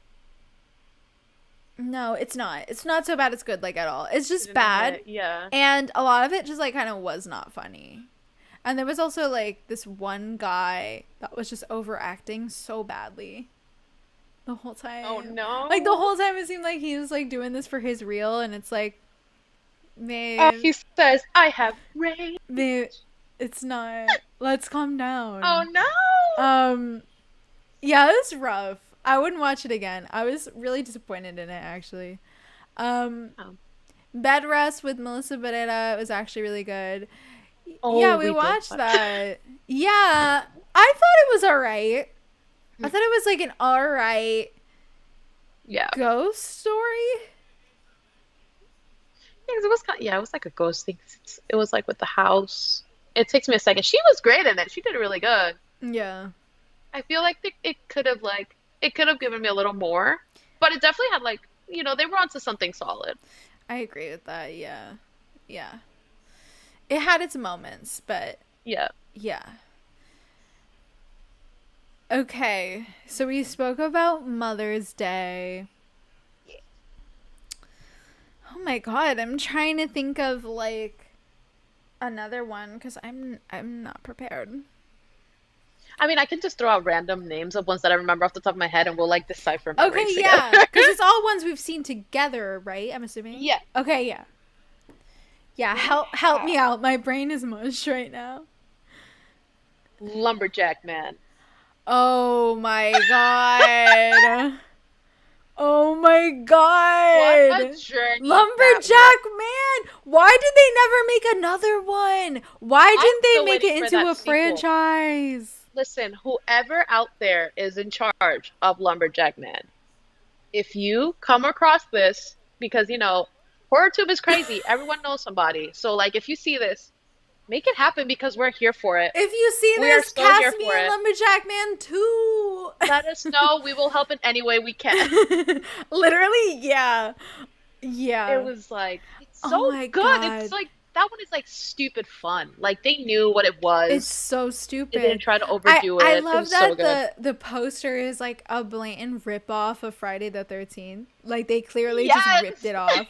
no, it's not. It's not so bad it's good, like at all. It's just Didn't bad. hit. Yeah. And a lot of it just like kind of was not funny. And there was also like this one guy that was just overacting so badly the whole time. Oh no. Like the whole time it seemed like he was like doing this for his real, and it's like, He says, I have rage. babe, it's not. Let's calm down. Oh no. Yeah, it was rough. I wouldn't watch it again. I was really disappointed in it actually. Oh. Bed Rest with Melissa Barrera was actually really good. Oh, Yeah, we did watched watch that. Yeah, I thought it was alright. I thought it was like an alright Yeah. ghost story. Yeah, 'cause it was kind it was like a ghost thing. It was like with the house. It takes me a second. She was great in it. She did really good. Yeah. I feel like it could have given me a little more, but it definitely had like, they were onto something solid. I agree with that. Yeah. Yeah. It had its moments, but Yeah. yeah. Okay. So we spoke about Mother's Day. Oh my god, I'm trying to think of like another one cuz I'm not prepared. I mean, I can just throw out random names of ones that I remember off the top of my head, and we'll like decipher my Okay, race yeah. together. Cuz it's all ones we've seen together, right? I'm assuming. Yeah. Okay, yeah. Yeah, help me out. My brain is mush right now. Lumberjack Man. Oh my god. Oh my What god. a journey Lumberjack Man. Why did they never make another one? Why I'm didn't they still make waiting it for into that a sequel. franchise? Listen, whoever out there is in charge of Lumberjack Man, if you come across this, because HorrorTube is crazy. Everyone knows somebody. So like, if you see this, make it happen because we're here for it. If you see We are this, so here cast me for in it. Lumberjack Man 2. Let us know. We will help in any way we can. Literally, yeah. Yeah. It was like, it's Oh so my good. God. It's like, that one is like stupid fun. Like they knew what it was. It's so They stupid. didn't try to overdo it. I It love was that so good. the poster is like a blatant ripoff of Friday the 13th. Like they clearly Yes! just ripped it off.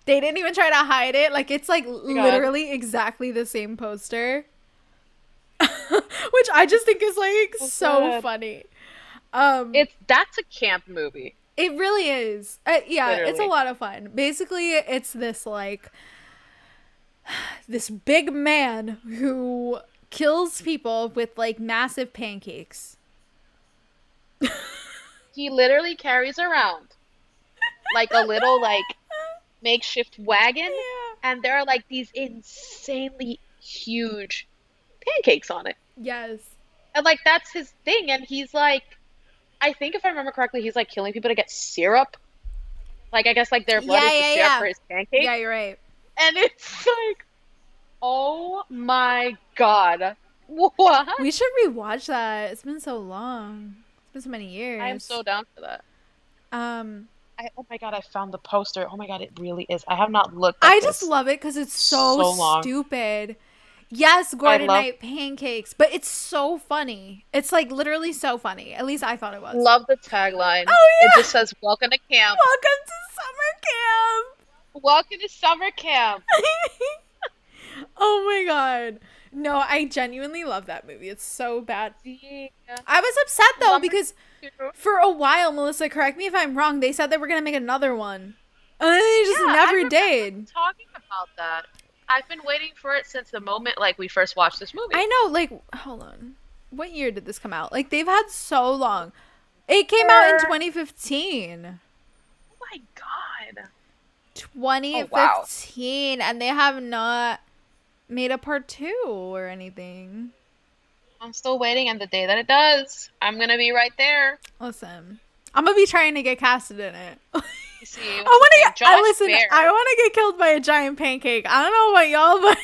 They didn't even try to hide it. Like it's like God. literally exactly the same poster. Which I just think is like so good. funny. That's a camp movie. It really is. Yeah, it's a Literally. lot of fun. Basically, it's this like this big man who kills people with like massive pancakes. He literally carries around like a little like makeshift wagon, Yeah. and there are like these insanely huge pancakes on it. Yes. And like that's his thing, and he's like, I think if I remember correctly, he's like killing people to get syrup. Like I guess like their blood is the syrup for his pancake. Yeah, you're right. And it's like, oh my god. What? We should rewatch that. It's been so long. It's been so many years. I am so down for that. Um, Oh my god, I found the poster. Oh my god, it really is. I have not looked at I this just love it because it's so long. stupid. Yes, Gordon love- Knight pancakes, but it's so funny. It's like literally so funny. At least I thought it was. Love the tagline. Oh, yeah. It just says, "Welcome to camp. Welcome to summer Welcome to summer camp." camp. Oh my god. No, I genuinely love that movie. It's so bad. Yeah. I was upset though Lumber- because for a while, Melissa, correct me if I'm wrong, they said they were gonna make another one. And then they just Yeah, I never remember did. talking about that. I've been waiting for it since the moment like we first watched this movie. I know, like, hold on. What year did this come out? Like, they've had so long. It came out in 2015. Oh my god. 2015, and they have not made a part 2 or anything. I'm still waiting, and the day that it does, I'm gonna be right there. Listen, I'm gonna be trying to get casted in it. You see, I want to get. Josh Listen, Bear. I want to get killed by a giant pancake. I don't know about y'all, but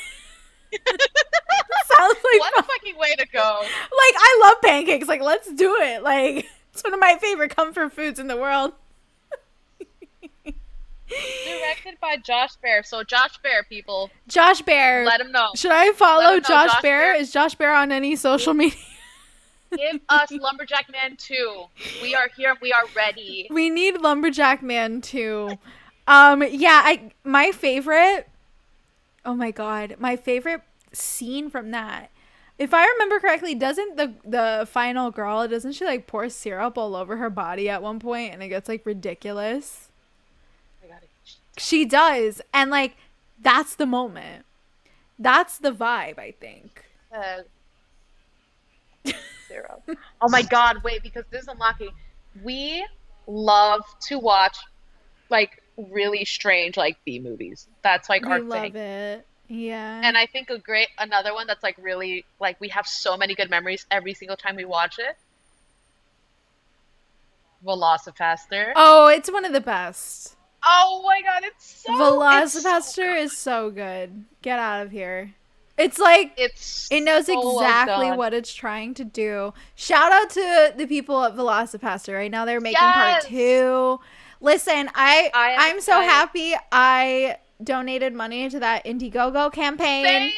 sounds like what a fucking way to go. Like, I love pancakes. Like, let's do it. Like, it's one of my favorite comfort foods in the world. Directed by Josh Bear. So Josh Bear, people. Josh Bear. Let him know. Should I follow know, Josh Bear? Is Josh Bear on any social media? Give us Lumberjack Man 2. We are here. We are ready. We need Lumberjack Man 2. My favorite. Oh my god, my favorite scene from that. If I remember correctly, doesn't the final girl, doesn't she like pour syrup all over her body at one point and it gets like ridiculous? She does, and like that's the moment. That's the vibe, I think. Zero. Oh my god, wait, because this is unlocking. We love to watch like really strange like B movies. That's like our thing. We love it. Yeah. And I think another one that's like really like we have so many good memories every single time we watch it. Velocipaster. Oh, it's one of the best. Oh my god, it's so Velocipaster is so good. Get out of here. It's like it knows so exactly what it's trying to do. Shout out to the people at Velocipaster. Right now they're making part 2. Listen, I'm so happy I donated money to that Indiegogo campaign. Same.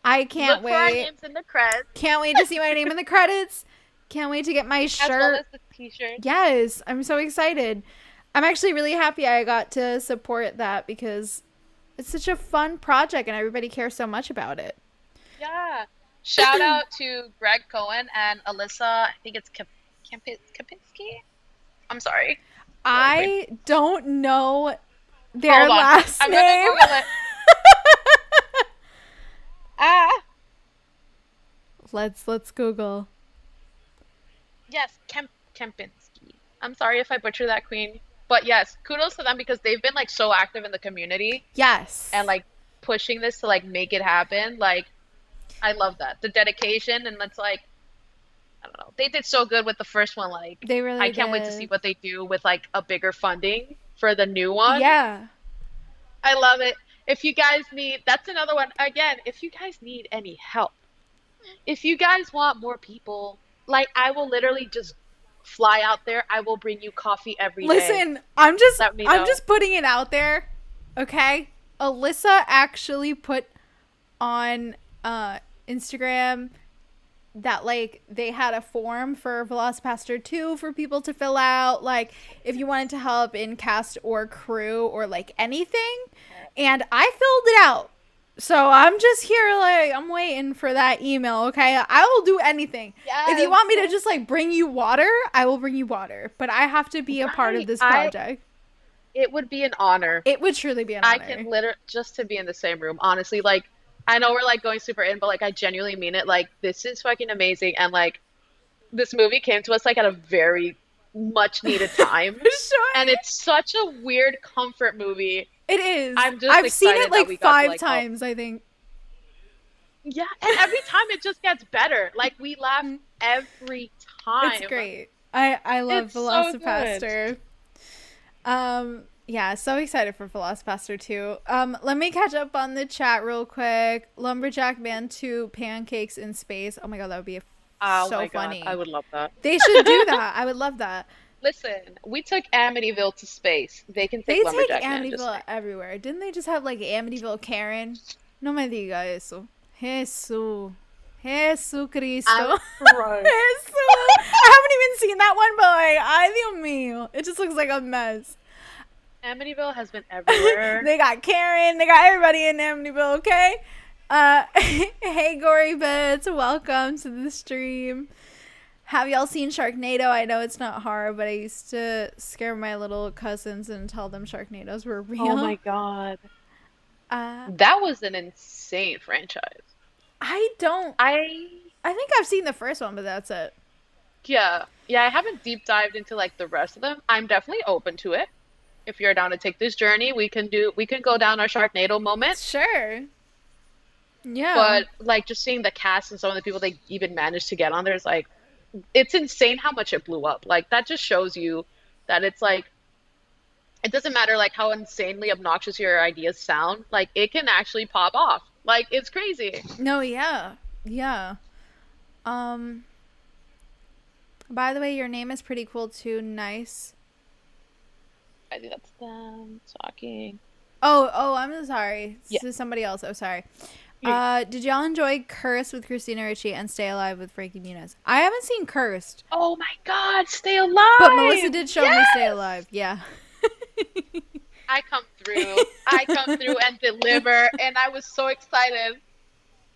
I can't wait. For our names in the credits. Can't wait to see my name in the credits. Can't wait to get my shirt. As well as the t-shirt. Yes, I'm so excited. I'm actually really happy I got to support that because it's such a fun project and everybody cares so much about it. Yeah. Shout out to Greg Cohen and Alyssa, I think it's Kapinski? I'm sorry. I don't know their last name. I'm gonna Google it. Let's Google. Yes, Kempinski. I'm sorry if I butcher that, queen. But yes, kudos to them because they've been like so active in the community. Yes. And like pushing this to like make it happen. Like, I love that. The dedication, and it's like, I don't know. They did so good with the first one. Like, they really I can't wait to see what they do with like a bigger funding for the new one. Yeah. I love it. If you guys need, that's another one. Again, if you guys need any help, if you guys want more people, like I will literally just fly out there. I will bring you coffee every day. Listen, I'm just putting it out there. Okay? Alyssa actually put on Instagram that like they had a form for Velocipaster 2 for people to fill out, like if you wanted to help in cast or crew or like anything, and I filled it out. So I'm just here like I'm waiting for that email. Okay, I will do anything. Yes. If you want me to just like bring you water, I will bring you water, but I have to be a part of this project. It would be an honor. It would truly be an honor. I can literally just to be in the same room, honestly. Like, I know we're like going super in, but like I genuinely mean it. Like, this is fucking amazing, and like this movie came to us like at a very much needed time. Sure. And it's such a weird comfort movie. It is. I've seen it like 5 times, I think. Yeah, and every time it just gets better. Like, we laugh every time. It's great. I love Velocipaster. So yeah, so excited for Velocipaster 2. Let me catch up on the chat real quick. Lumberjack Man 2 Pancakes in Space. Oh my god, that would be so funny. God, I would love that. They should do that. I would love that. Listen, we took Amityville to space. They can take Lumberjack Man. They take Amityville everywhere. Didn't they just have like Amityville Karen? No me diga eso. Jesús Cristo. Jesús. I haven't even seen that one, but like, ay Dios mío. It just looks like a mess. Amityville has been everywhere. They got Karen. They got everybody in Amityville, okay? Hey, Gory Bits. Welcome to the stream. Have y'all seen Sharknado? I know it's not horror, but I used to scare my little cousins and tell them Sharknadoes were real. Oh my god. Uh, That was an insane franchise. I don't. I I think I've seen the first one, but that's it. yeah, I haven't deep dived into like the rest of them. I'm definitely open to it. If you're down to take this journey, we can go down our Sharknado moment. Sure. Yeah. But like just seeing the cast and some of the people they even managed to get on there is like it's insane how much it blew up. Like that just shows you that it's like it doesn't matter like how insanely obnoxious your ideas sound, like it can actually pop off. Like it's crazy. No, yeah. Yeah. Um, by the way, your name is pretty cool too. Nice. I think that's them talking. Oh, I'm sorry. Yeah. This is somebody else. Oh, sorry. Yeah. Did y'all enjoy Cursed with Christina Ricci and Stay Alive with Frankie Muniz? I haven't seen Cursed, Oh my God, stay but Melissa alive. did show me Stay Yes. Alive. Yeah. I come through. I come through and deliver, and I was so excited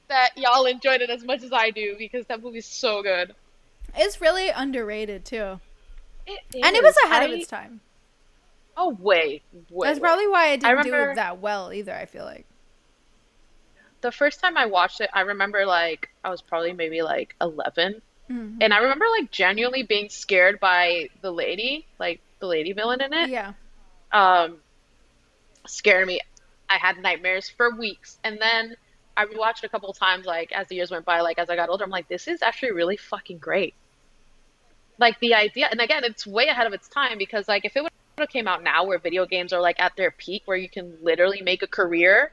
that y'all enjoyed it as much as I do because that movie's so good. It's really underrated too. It And it was is. ahead of its time. Oh, way, That's way. probably why it I didn't do remember that well either, I feel like. the first time I watched it, I remember like I was probably maybe like 11. And Hmm. I remember like genuinely being scared by like the lady villain in it. Yeah. Um, Scared me. I had nightmares for weeks. And then I rewatched a couple of times like as the years went by, like as I got older, I'm like, this is actually really fucking great. Like the idea, and again, it's way ahead of its time because like if it would have came out now where video games are like at their peak where you can literally make a career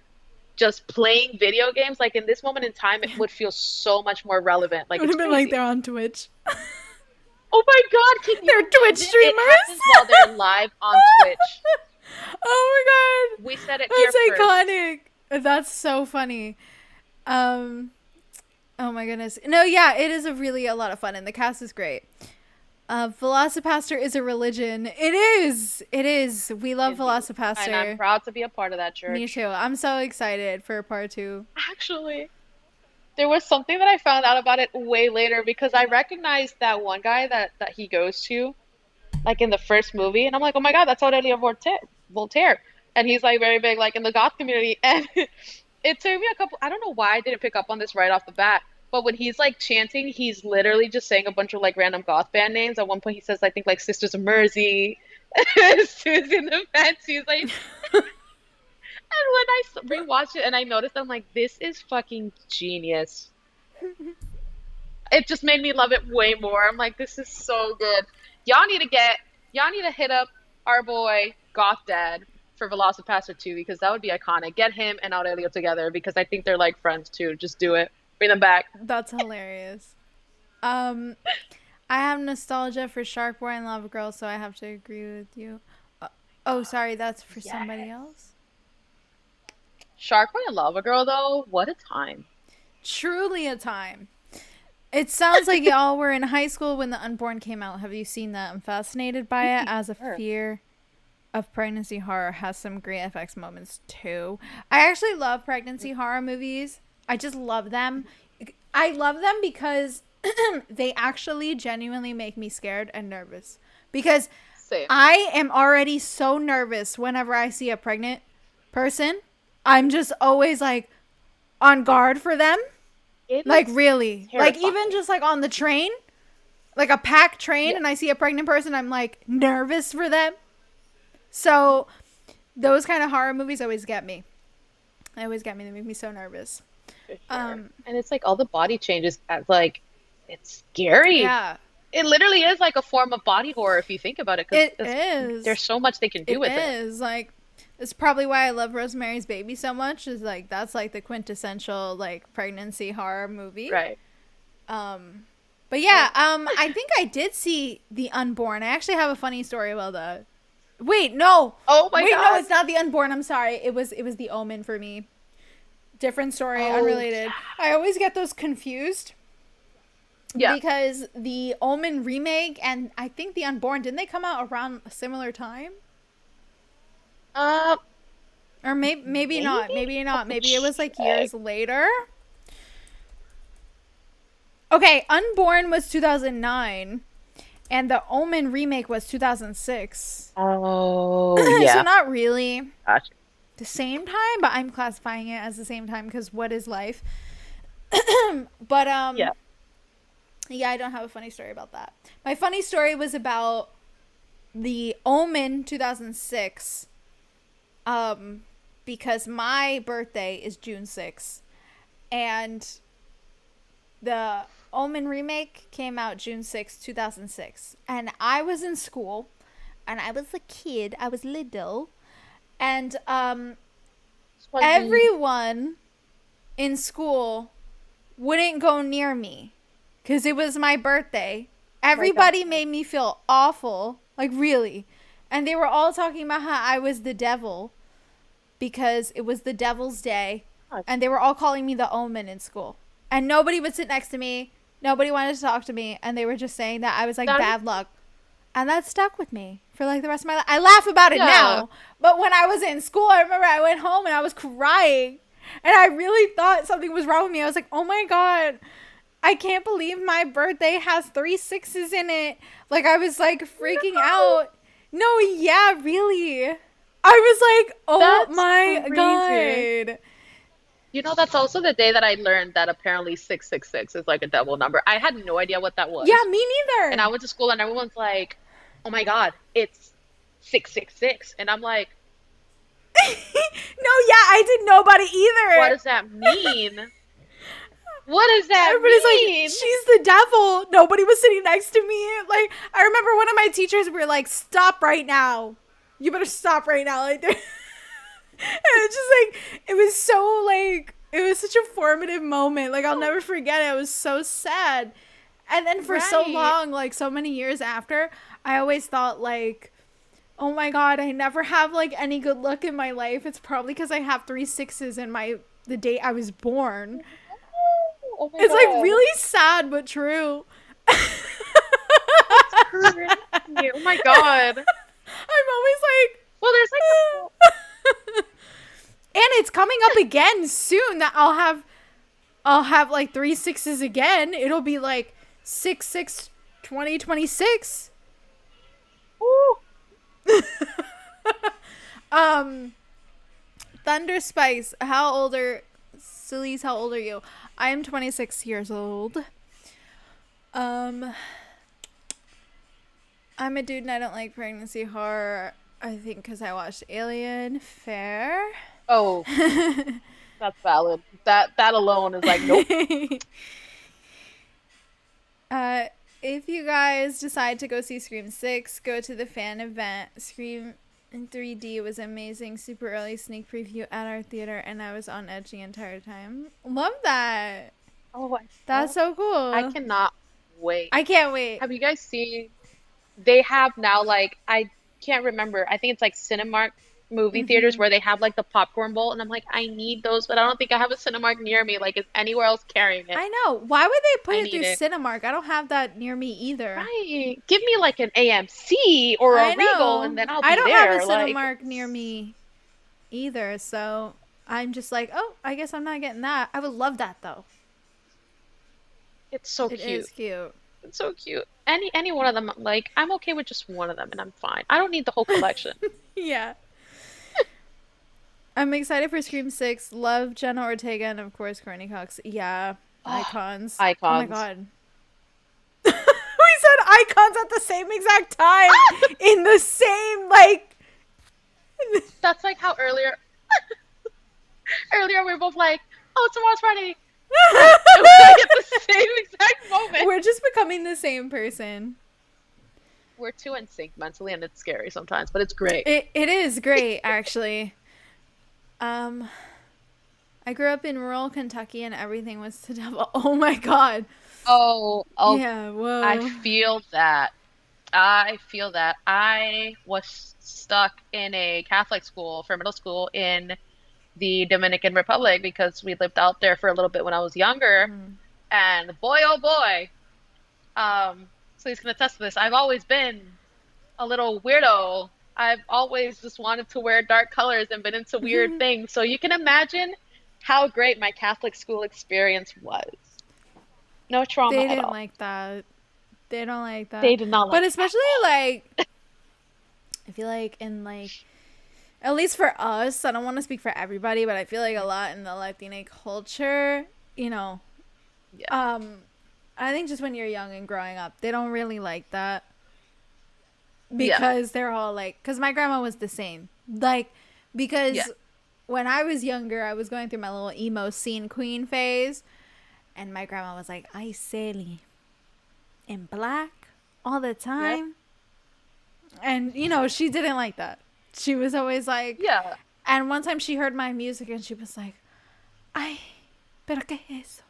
just playing video games, like in this moment in time, it would feel so much more relevant. It Like would it's have been like crazy. they're on Twitch. Oh my God, can you They're Twitch imagine? It streamers. happens while they're live on Twitch. Oh my god. We said it here That's first. iconic. That's so funny. Um oh my goodness. No, yeah, it is a lot of fun and the cast is great. Velocipaster is a religion. It is. It is. We love Indeed. And I'm Velocipaster. proud to be a part of that Me church. too. I'm so excited for part 2. Actually, there was something that I found out about it way later because I recognized that one guy that he goes to, like in the first movie, and I'm like, oh my God, that's Aurelio Voltaire. And he's like very big, like in the goth community. And it took me a couple, I don't know why I didn't pick up on this right off the bat, but when he's like chanting, he's literally just saying a bunch of like random goth band names. At one point, he says, I think like Sisters of Mercy, Susie in the Fence. He's like, and when I rewatched it and I noticed, I'm like, this is fucking genius. It just made me love it way more. I'm like, this is so good. Y'all need to hit up our boy Goth Dad for Velocipaster 2 because that would be iconic. Get him and Aurelio together because I think they're like friends too. Just do it. Bring them back. That's hilarious. Um I have nostalgia for Shark Boy and Lava Girl, so I have to agree with you. Oh, sorry, that's for somebody Yes. else. Shark Boy and Lava Girl though, what a time. Truly a time. It sounds like y'all were in high school when The Unborn came out. Have you seen that? I'm fascinated by it as a Sure. fear of pregnancy horror has some great FX moments too. I actually love pregnancy horror movies. I just love them. I love them because they actually genuinely make me scared and nervous. Because Same. I am already so nervous whenever I see a pregnant person. I'm just always like on guard for them. It Like is really. Like terrifying. even just like on the train, like a packed train, Yeah. and I see a pregnant person, I'm like nervous for them. So those kind of horror movies always get me. They always get me. They make me so nervous. For sure. Um, And it's like all the body changes like it's scary. yeah, It literally is like a form of body horror if you think about it, it because is. there's so much they can do It with it. is like it's probably why I love Rosemary's Baby so much. Is like that's like the quintessential like pregnancy horror movie. Right. But yeah, I think I did see The Unborn. I actually have a funny story about that. Wait, no. Oh my Wait, no, God. it's not The Unborn. I'm sorry. It was The Omen for me. Different story, Oh, unrelated. I always get those confused Yeah. because the Omen remake and I think The Unborn, didn't they come out around a similar time? Uh, Or maybe not. Maybe not. Maybe it was like years later. Okay, Unborn was 2009 and the Omen remake was 2006. oh So yeah. not really. Gotcha. the same time, but I'm classifying it as the same time because what is life? But Yeah. yeah, I don't have a funny story about that. My funny story was about the Omen 2006, because my birthday is June 6th, and the Omen remake came out June 6th, 2006, and I was in school, and I was a kid, I was little, and everyone in school wouldn't go near me because it was my birthday. Everybody made me feel awful, like really. And they were all talking about how I was the devil because it was the devil's day. And they were all calling me the Omen in school. And nobody would sit next to me. Nobody wanted to talk to me. And they were just saying that I was like bad luck. And that stuck with me for like the rest of my life. I laugh about it now. But when I was in school, I remember I went home and I was crying. And I really thought something was wrong with me. I was like, oh my God, I can't believe my birthday has 3 6s in it. Like, I was like freaking out. No, yeah, really. I was like, oh That's my crazy. God. You know, that's also the day that I learned that apparently 666 is like a double number. I had no idea what that was. Yeah, me And I neither. went to school and everyone's like, oh my God, it's 666. And I'm like, No, yeah, I didn't know about it what either. does that mean? What does that Everybody's like, mean? she's the devil. Nobody was sitting next to me. Like, I remember one of my teachers were like, stop right now. You better stop right now. Like, and it's just like, it was so like, it was such a formative moment. Like, I'll never forget it. It was so sad. And then for so Right. long, like so many years after, I always thought like, oh my God, I never have like any good luck in my life. It's probably because I have 3 6s in the date I was born. Oh my It's like God. really sad but true. That's crazy. Oh my God. I'm always like, Well, there's like a whole, and it's coming up again soon that I'll have like 3 6s again. It'll be like 6 2026. ooh, Thunder Spice, how old are Celise, how old are you? I am 26 years old. I'm a dude and I don't like pregnancy horror. I think because I watched Alien. Fair. oh, that's valid. That alone is like, nope. If you guys decide to go see Scream 6, go to the fan event. Scream in 3D was amazing. Super early sneak preview at our theater, and I was on edge the entire time. Love that. Oh, That's so cool. I cannot wait. I can't wait. Have you guys seen? They have now like I can't remember. I think it's like Cinemark movie theaters where they have like the popcorn bowl, and I'm like, I need those, but I don't think I have a Cinemark near me. Like, is anywhere else carrying it? I know. Why would they put I it need through it. Cinemark? I don't have that near me either. Right. Give me like an AMC or I a Regal, know. and then I'll I be don't have there. a Like, Cinemark near me either, so I'm just like, oh, I guess I'm not getting that. I would love that though. it's so It cute. is cute. It's so cute. Any one of them, like I'm okay with just one of them, and I'm fine. I don't need the whole collection. Yeah. I'm excited for Scream 6. Love Jenna Ortega and of course Courtney Cox. Yeah. Oh, Icons. Oh my icons. god. We said icons at the same exact time. In the same like That's like how earlier we were both like, oh, tomorrow's Friday. It was like at the same exact moment. we're just becoming the same person. We're too in sync mentally, and it's scary sometimes, but it's great. It is great actually. I grew up in rural Kentucky and everything was to devil. Oh my god. Oh, Yeah, whoa. I feel that. I feel that. I was stuck in a Catholic school for middle school in the Dominican Republic because we lived out there for a little bit when I was younger. And boy, oh boy, so he's gonna attest to this. I've always been a little weirdo. I've always just wanted to wear dark colors and been into weird things. So you can imagine how great my Catholic school experience was. No trauma They at didn't all. like that. They don't like that. They did not But like it at especially all. like I feel like in like at least for us, I don't want to speak for everybody, but I feel like a lot in the Latina culture, you know, Yeah. I think just when you're young and growing up, they don't really like that Yeah. because they're all like, because my grandma was the same. Like, Yeah. because when I was younger, I was going through my little emo scene queen phase, and my grandma was like, "I Sally in black all the time," and you know she didn't like that. She was always like, Yeah. and one time she heard my music and she was like, "Ay, pero qué es eso?"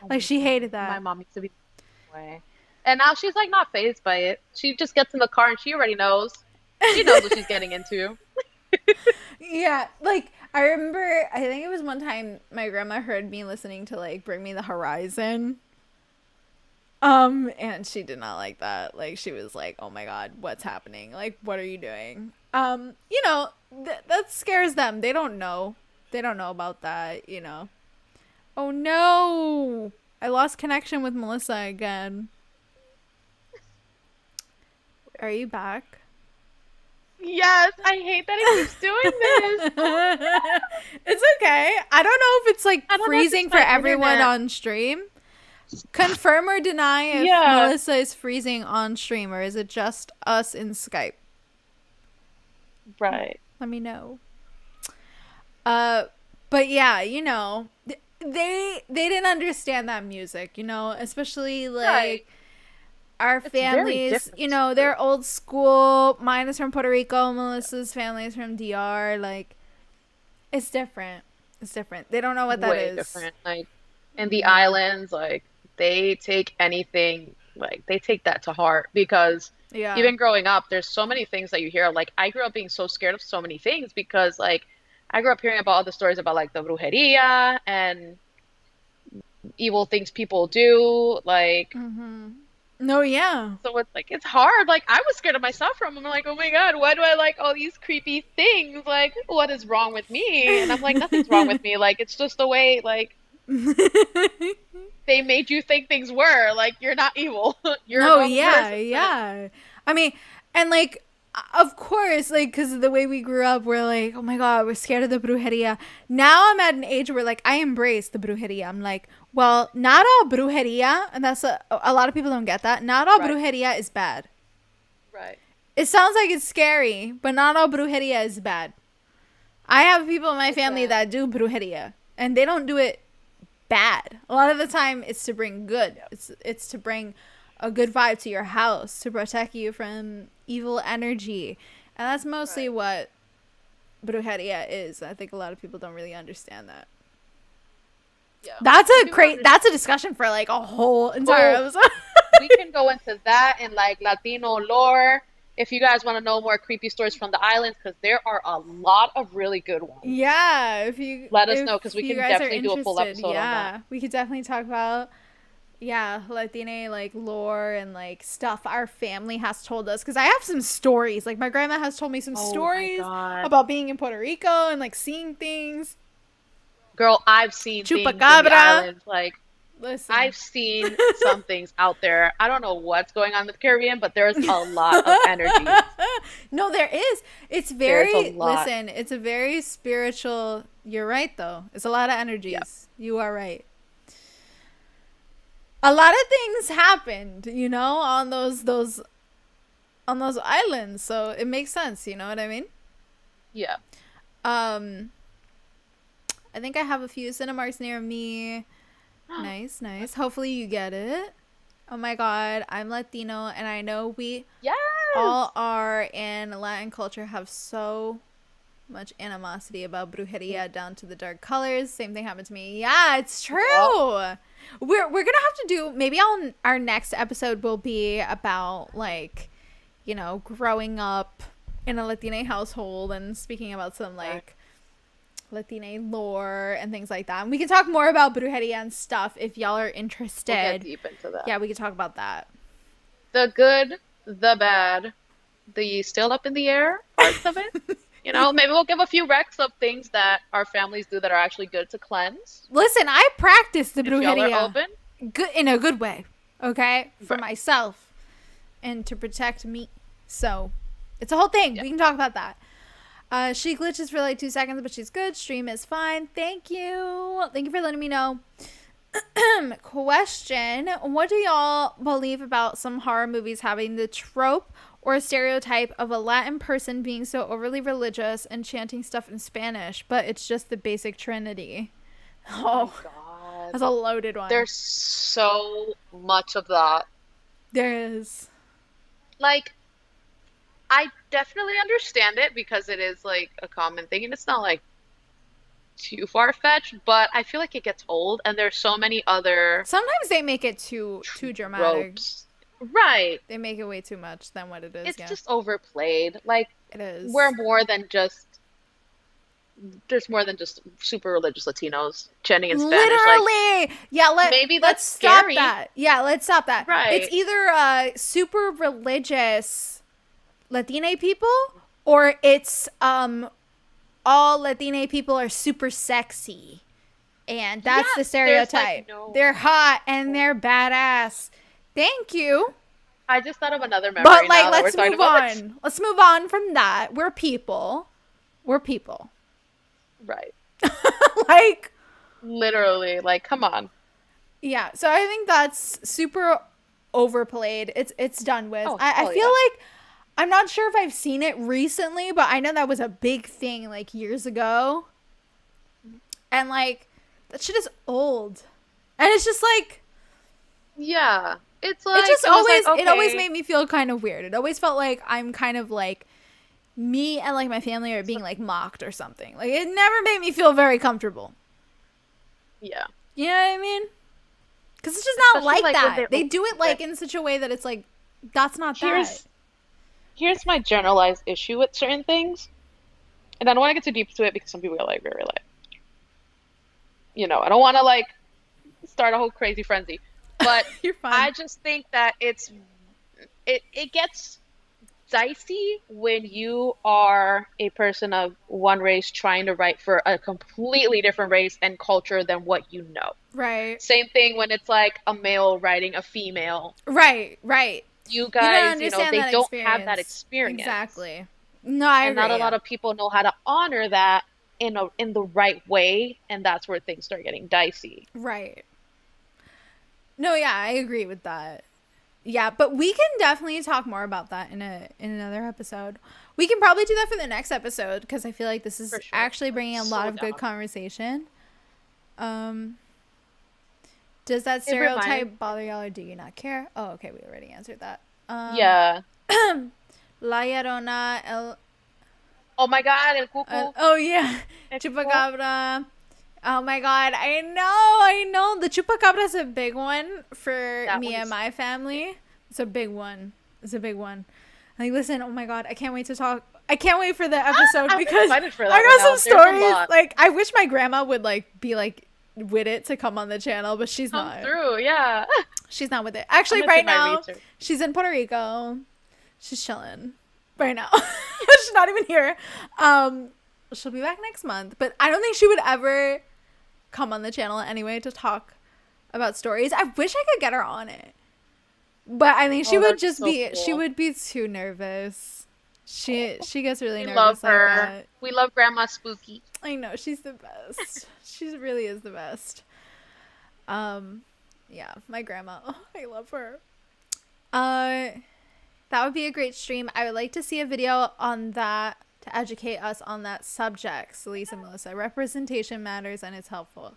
Oh Like my she God. hated My that. mom used to be the same way. And now she's like not phased by it. She just gets in the car and she already knows. She knows what she's getting into. Yeah, like I remember, I think it was one time my grandma heard me listening to like Bring Me the Horizon. And she did not like that. Like she was like, "Oh my God, what's happening? Like, what are you doing?" You know, that scares them. They don't know. They don't know about that, you know. Oh no. I lost connection with Melissa again. Are you back? Yes, I hate that it keeps doing this. It's okay. I don't know if it's like I don't know if it's freezing for my everyone internet. on stream. Confirm or deny if Yeah. Melissa is freezing on stream, or is it just us in Skype? Right. Let me know. But yeah, you know, they didn't understand that music, you know, especially like Right. our It's very families, different. you know, they're old school. Mine is from Puerto Rico. Melissa's family is from DR. Like, it's different. It's different. They don't know what that Way is. different. Like in the islands, like they take anything, like they take that to heart because Yeah. even growing up, there's so many things that you hear. Like I grew up being so scared of so many things because like I grew up hearing about all the stories about like the brujeria and evil things people do. Like No, yeah. so it's like it's hard. Like I was scared of myself from. I'm like, oh my God, why do I like all these creepy things? Like, what is wrong with me? And I'm like, nothing's wrong with me. Like it's just the way like they made you think things were. Like you're not evil. You're a No, normal yeah, person. yeah. I mean, and like, of course, like, because of the way we grew up, we're like, oh my God, we're scared of the brujeria. Now I'm at an age where, like, I embrace the brujeria. I'm like, well, not all brujeria, and that's a lot of people don't get that. Not all Right. brujeria is bad. Right. It sounds like it's scary, but not all brujeria is bad. I have people in my family bad. that do brujeria, and they don't do it bad. A lot of the time, it's to bring good. It's to bring a good vibe to your house, to protect you from evil energy, and that's mostly what brujeria is. I think a lot of people don't really understand that. Yeah. That's a People great. That's a discussion for like a whole entire episode. We can go into that and like Latino lore if you guys want to know more creepy stories from the islands, because there are a lot of really good ones. Yeah, if you Let us if know, because we you can guys are definitely do a full interested, episode on that. yeah, we could definitely talk about Latina like lore and like stuff our family has told us, because I have some stories. Like my grandma has told me some stories about being in Puerto Rico and like seeing things. Girl, I've seen things in the Chupacabra. islands. Like Listen, I've seen some things out there. I don't know what's going on in the Caribbean, but there's a lot of energy. no, there is. It's very There's a lot. listen. It's a very spiritual. You're right, though. It's a lot of energies. Yep. You are right. A lot of things happened, you know, on those islands. So it makes sense. You know what I mean? Yeah. I think I have a few Cinemarks near me. Nice, nice. Hopefully you get it. Oh my God, I'm Latino, and I know we all are in Latin culture have so much animosity about brujeria down to the dark colors. Same thing happened to me. Yeah, it's true. We're gonna have to do maybe on our next episode will be about like, you know, growing up in a Latina household and speaking about some like Latina lore and things like that. And we can talk more about brujeria and stuff if y'all are interested. We'll get deep into that. Yeah, we can talk about that. The good, the bad, the still up in the air parts of it. You know, maybe we'll give a few recs of things that our families do that are actually good to cleanse. Listen, I practice the If y'all are brujeria open. good in a good way, okay, for myself and to protect me. So it's a whole thing. We can talk about that. She glitches for like 2 seconds, but she's good. Stream is fine. Thank you. Thank you for letting me know. Question: what do y'all believe about some horror movies having the trope or stereotype of a Latin person being so overly religious and chanting stuff in Spanish, but it's just the basic Trinity? Oh my God. That's a loaded one. There's so much of that. There is. Like, I definitely understand it because it is like a common thing and it's not like too far-fetched, but I feel like it gets old and there's so many other Sometimes they make it too dramatic. tropes. Right. They make it way too much than what it is. It's yeah. just overplayed. Like, It is. There's more than just super religious Latinos chanting in Spanish. Literally. Like, yeah, maybe let's stop that. Yeah, let's stop that. Right. It's either super religious Latina people or it's all Latina people are super sexy. And that's the stereotype. Like, they're hot and they're badass. Thank you. I just thought of another memory. But like, now let's that we're move talking on. Let's move on from that. We're people. Right. Like, literally, like, come on. yeah. So I think that's super overplayed. It's done with. Oh, I feel yeah. like I'm not sure if I've seen it recently, but I know that was a big thing like years ago. And like that shit is old. And it's just like, yeah. It's like it just always like, okay. it always made me feel kind of weird. It always felt like I'm kind of like me and like my family are being like mocked or something. Like it never made me feel very comfortable. Yeah. You know what I mean? Because it's just not Especially, like that. they They do it like in such a way that it's like that's not that. Here's my generalized issue with certain things, and I don't want to get too deep into it because some people are like very like, I don't want to like start a whole crazy frenzy, but You're fine. I just think that it gets dicey when you are a person of one race trying to write for a completely different race and culture than what you know. Right. Same thing when it's like a male writing a female. Right. You guys, you they don't have that experience. Exactly. No, I agree. Not a lot of people know how to honor that in the right way, and that's where things start getting dicey. Right. No, yeah, I agree with that. Yeah, but we can definitely talk more about that in another episode. We can probably do that for the next episode because I feel like this is actually bringing a lot of good conversation. Does that stereotype bother y'all or do you not care? Oh, okay, we already answered that. Yeah. La Llorona, oh my God, El Cuco. oh yeah, Chupacabra. Oh my God, I know. The Chupacabra is a big one for me and my family. It's a big one. Like, listen, oh my God, I can't wait to talk. I can't wait for the episode because I got some stories. Like, I wish my grandma would like be like with it to come on the channel, but she's not. Through, yeah. She's not with it. Actually, right now, she's in Puerto Rico. She's chilling right now. She's not even here. She'll be back next month, but I don't think she would ever come on the channel anyway to talk about stories. I wish I could get her on it, but I think she would just be. Cool. She would be too nervous. She gets really nervous. Love her. Like that. We love Grandma Spooky. I know, she's the best. She really is the best. Yeah, my grandma. Oh, I love her. That would be a great stream. I would like to see a video on that to educate us on that subject. So Lisa, Melissa, representation matters and it's helpful.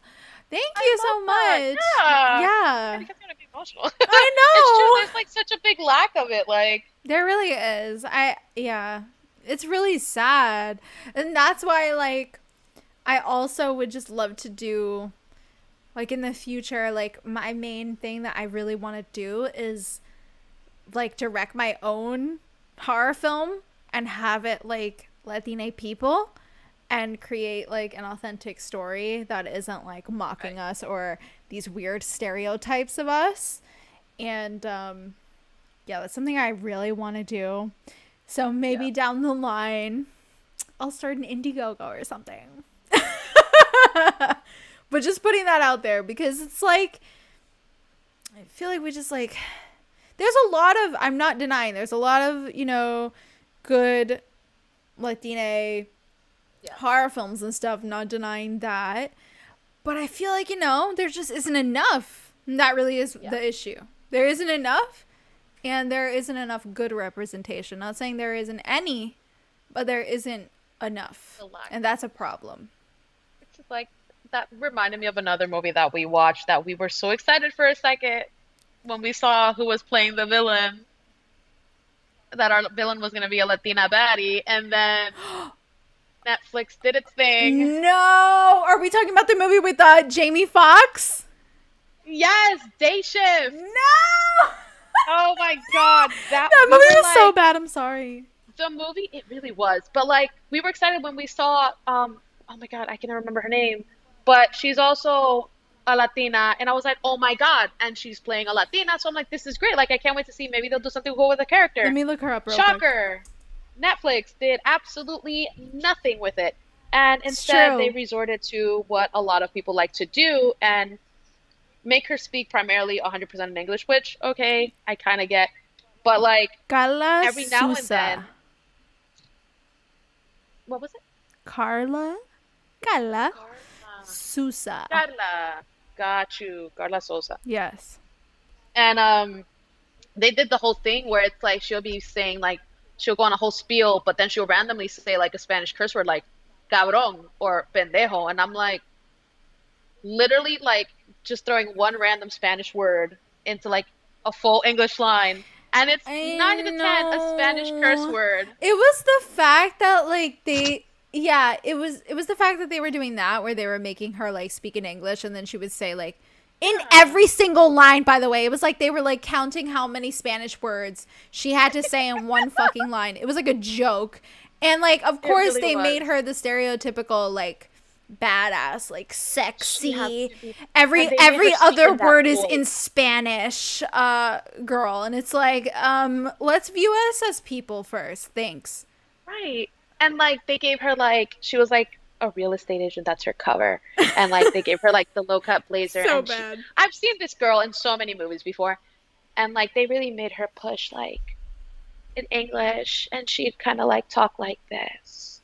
Thank you so much. Yeah. I think it's gonna be emotional. I know. It's true. There's like such a big lack of it. Like there really is. It's really sad, and that's why like I also would just love to do like in the future. Like my main thing that I really want to do is like direct my own horror film and have it like Latina people and create like an authentic story that isn't like mocking us or these weird stereotypes of us. And yeah, that's something I really want to do. So maybe down the line I'll start an Indiegogo or something. But just putting that out there because it's like I feel like we just like there's a lot of, I'm not denying, there's a lot of, good Latina Yeah. horror films and stuff, not denying that. But I feel like, there just isn't enough. And that really is Yeah. the issue. There isn't enough, and there isn't enough good representation. Not saying there isn't any, but there isn't enough. And that's a problem. It's just like that reminded me of another movie that we watched that we were so excited for a second when we saw who was playing the villain, that our villain was going to be a Latina baddie, and then Netflix did its thing. No! Are we talking about the movie with Jamie Foxx? Yes, Day Shift. No! Oh my God, that movie was so bad. I'm sorry. The movie, it really was. But like, we were excited when we saw, oh my God, I can't remember her name, but she's also a Latina, and I was like, oh my God, and she's playing a Latina, so I'm like, this is great. Like, I can't wait to see. Maybe they'll do something cool with the character. Let me look her up real Shocker. Quick. Netflix did absolutely nothing with it, and instead they resorted to what a lot of people like to do and make her speak primarily 100% in English, which, okay, I kind of get. But, like, Carla every now Sousa. and then. What was it? Carla Sousa. Carla. Got you. Carla Sousa. Yes. And they did the whole thing where it's like she'll be saying, like, she'll go on a whole spiel, but then she'll randomly say, like, a Spanish curse word, like, cabrón or pendejo. And I'm like, literally, like, just throwing one random Spanish word into, like, a full English line. And it's 9 out of 10 a Spanish curse word. It was the fact that, like, it was the fact that they were doing that, where they were making her, like, speak in English, and then she would say, like, in every single line, by the way. It was like they were, like, counting how many Spanish words she had to say in one fucking line. It was like a joke. And, like, of course, really they made her the stereotypical, like, badass, like, sexy, every other word is in Spanish, girl. And it's like, let's view us as people first. Thanks. Right. And, like, they gave her, like, she was, like, a real estate agent. That's her cover. And, like, they gave her, like, the low-cut blazer. So and bad. I've seen this girl in so many movies before. And, like, they really made her push, like, in English. And she'd kind of, like, talk like this.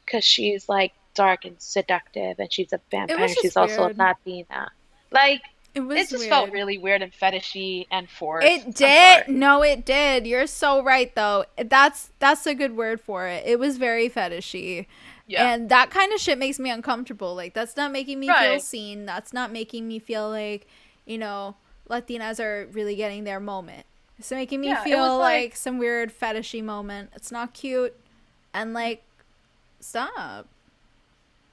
Because she's, like, dark and seductive. And she's a vampire. And she's also a Latina. Like, it just felt really weird and fetishy and forced. It did. No, it did. You're so right, though. That's a good word for it. It was very fetishy. Yeah. And that kind of shit makes me uncomfortable. Like, that's not making me feel seen. That's not making me feel like, Latinas are really getting their moment. It's making me feel like some weird fetishy moment. It's not cute. And, like, stop.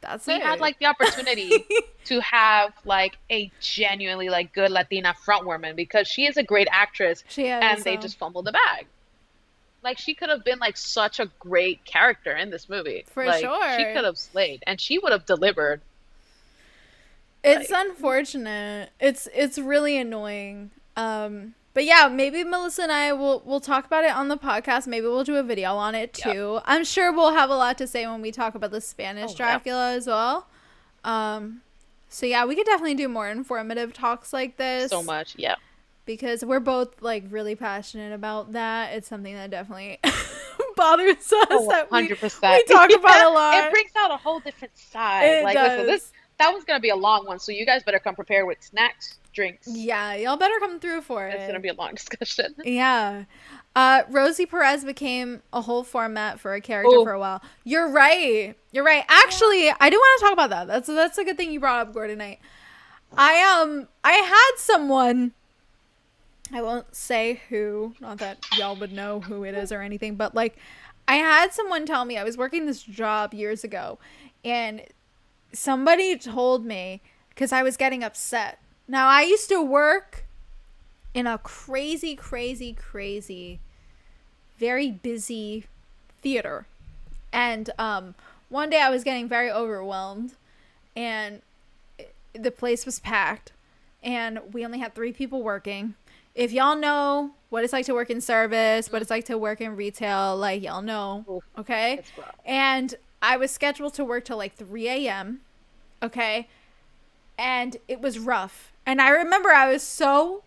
That's it. We had, like, the opportunity to have, like, a genuinely, like, good Latina frontwoman, because she is a great actress. She is. And they just fumbled the bag. Like, she could have been, like, such a great character in this movie. For like, sure. She could have slayed. And she would have delivered. It's unfortunate. It's really annoying. But yeah, maybe Melissa and I will talk about it on the podcast. Maybe we'll do a video on it too. Yep. I'm sure we'll have a lot to say when we talk about the Spanish Dracula as well. So yeah, we could definitely do more informative talks like this. So much, yeah. Because we're both, like, really passionate about that. It's something that definitely bothers us. That 100%. We talk about a lot. It brings out a whole different side. It does. Listen, that one's gonna be a long one, so you guys better come prepared with snacks, drinks. Yeah, y'all better come through for it. It's gonna be a long discussion. Yeah. Rosie Perez became a whole format for a character for a while. You're right. Actually, I do want to talk about that. That's a good thing you brought up, Gordonite. I had someone, I won't say who, not that y'all would know who it is or anything, but, like, I had someone tell me, I was working this job years ago, and somebody told me, because I was getting upset. Now, I used to work in a crazy, very busy theater. And one day I was getting very overwhelmed, and the place was packed, and we only had 3 people working. If y'all know what it's like to work in service, what it's like to work in retail, like, y'all know, okay? And I was scheduled to work till, like, 3 a.m., okay? And it was rough. And I remember I was so,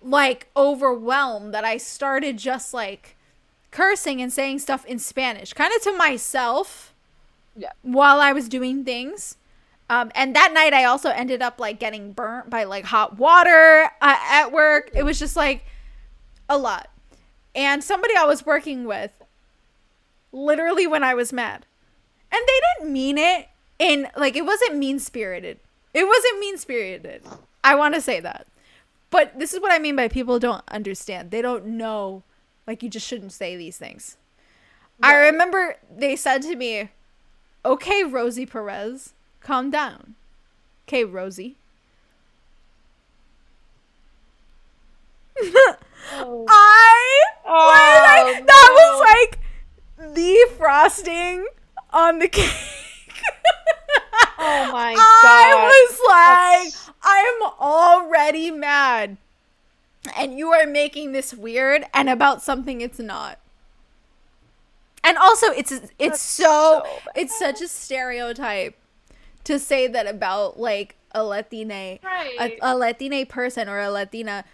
like, overwhelmed that I started just, like, cursing and saying stuff in Spanish, kind of to myself, Yeah. while I was doing things. And that night I also ended up like getting burnt by like hot water at work. It was just like a lot. And somebody I was working with literally when I was mad. And they didn't mean it in like, it wasn't mean spirited. It wasn't mean spirited. I want to say that. But this is what I mean by people don't understand. They don't know, like, you just shouldn't say these things. Right. I remember they said to me, okay, Rosie Perez, calm down. Okay, Rosie. Oh. That was like the frosting on the cake. Oh my god. I was like, I'm already mad. And you are making this weird and about something it's not. And also it's such a stereotype to say that about like a Latina, right. a Latina person or a Latina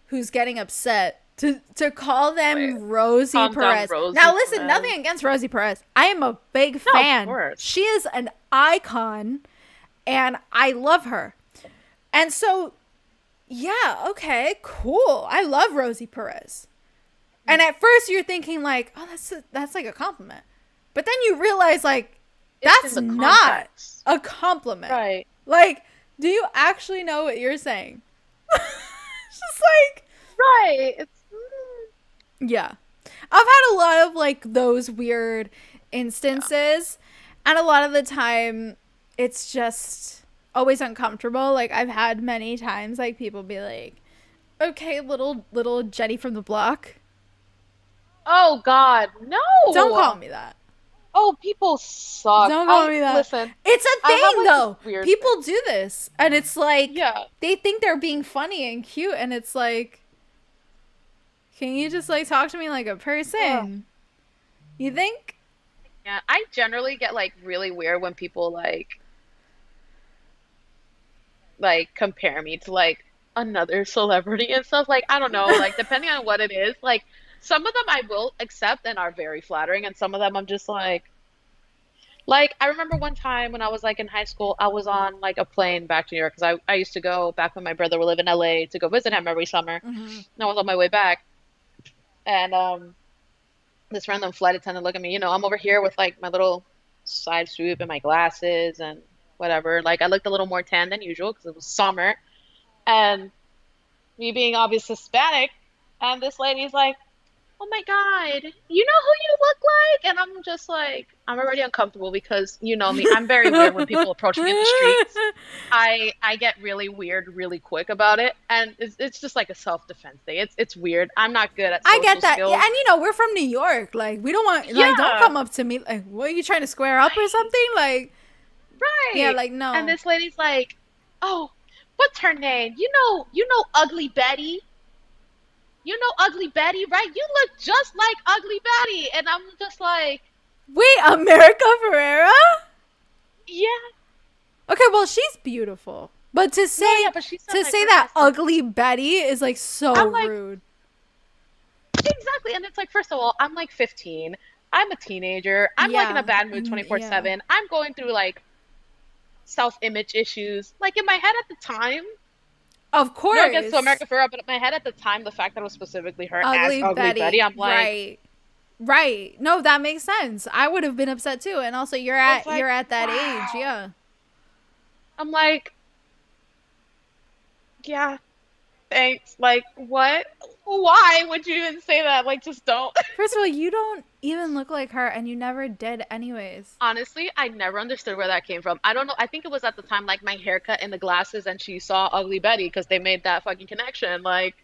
who's getting upset to call them Rosie Perez. Now listen, nothing against Rosie Perez. I am a big fan. She is an icon and I love her. And so yeah, okay, cool. I love Rosie Perez. And at first you're thinking like, oh, that's like a compliment. But then you realize like that's not a compliment. Right. Like, do you actually know what you're saying? It's just like, right. It's yeah. I've had a lot of like those weird instances, and a lot of the time it's just always uncomfortable. Like I've had many times like people be like, okay, little Jenny from the block. Oh god, no. Don't call me that. Oh, people suck. Don't call me that. Listen, it's a thing though. People thing. do this, and it's like, yeah, they think they're being funny and cute, and it's like, can you just like talk to me like a person? Yeah. You think? Yeah, I generally get like really weird when people like compare me to like another celebrity and stuff. Like I don't know, like depending on what it is, like. Some of them I will accept and are very flattering, and some of them I'm just like I remember one time when I was like in high school, I was on like a plane back to New York because I used to go back when my brother would live in LA to go visit him every summer. Mm-hmm. And I was on my way back, and this random flight attendant looked at me. You know, I'm over here with like my little side swoop and my glasses and whatever. Like I looked a little more tan than usual because it was summer, and me being obvious Hispanic, and this lady's like, oh my god, you know who you look like? And I'm just like, I'm already uncomfortable because you know me. I'm very weird when people approach me in the streets. I get really weird really quick about it, and it's just like a self-defense thing. It's weird. I'm not good at social I get that. skills. Yeah, and you know, we're from New York. Like we don't want like don't come up to me like, what, are you trying to square up or something? Like right. Yeah, like no. And this lady's like, oh, what's her name? You know Ugly Betty. You know Ugly Betty, right? You look just like Ugly Betty. And I'm just like... Wait, America Ferrera? Yeah. Okay, well, she's beautiful. But to say, that Ugly Betty is like so rude. Exactly. And it's like, first of all, I'm like 15. I'm a teenager. I'm like in a bad mood 24/7. Yeah. I'm going through like self-image issues. Like in my head at the time... Of course. No against America Ferrera, but in my head at the time, the fact that it was specifically her as Ugly Betty, I'm like... Right. No, that makes sense. I would have been upset too. And also, you're at that age, yeah. I'm like... Yeah, thanks. Like, what? Why would you even say that? Like, just don't. First of all, you don't even look like her, and you never did anyways. Honestly, I never understood where that came from. I don't know. I think it was at the time, like, my haircut and the glasses, and she saw Ugly Betty, because they made that fucking connection. Like,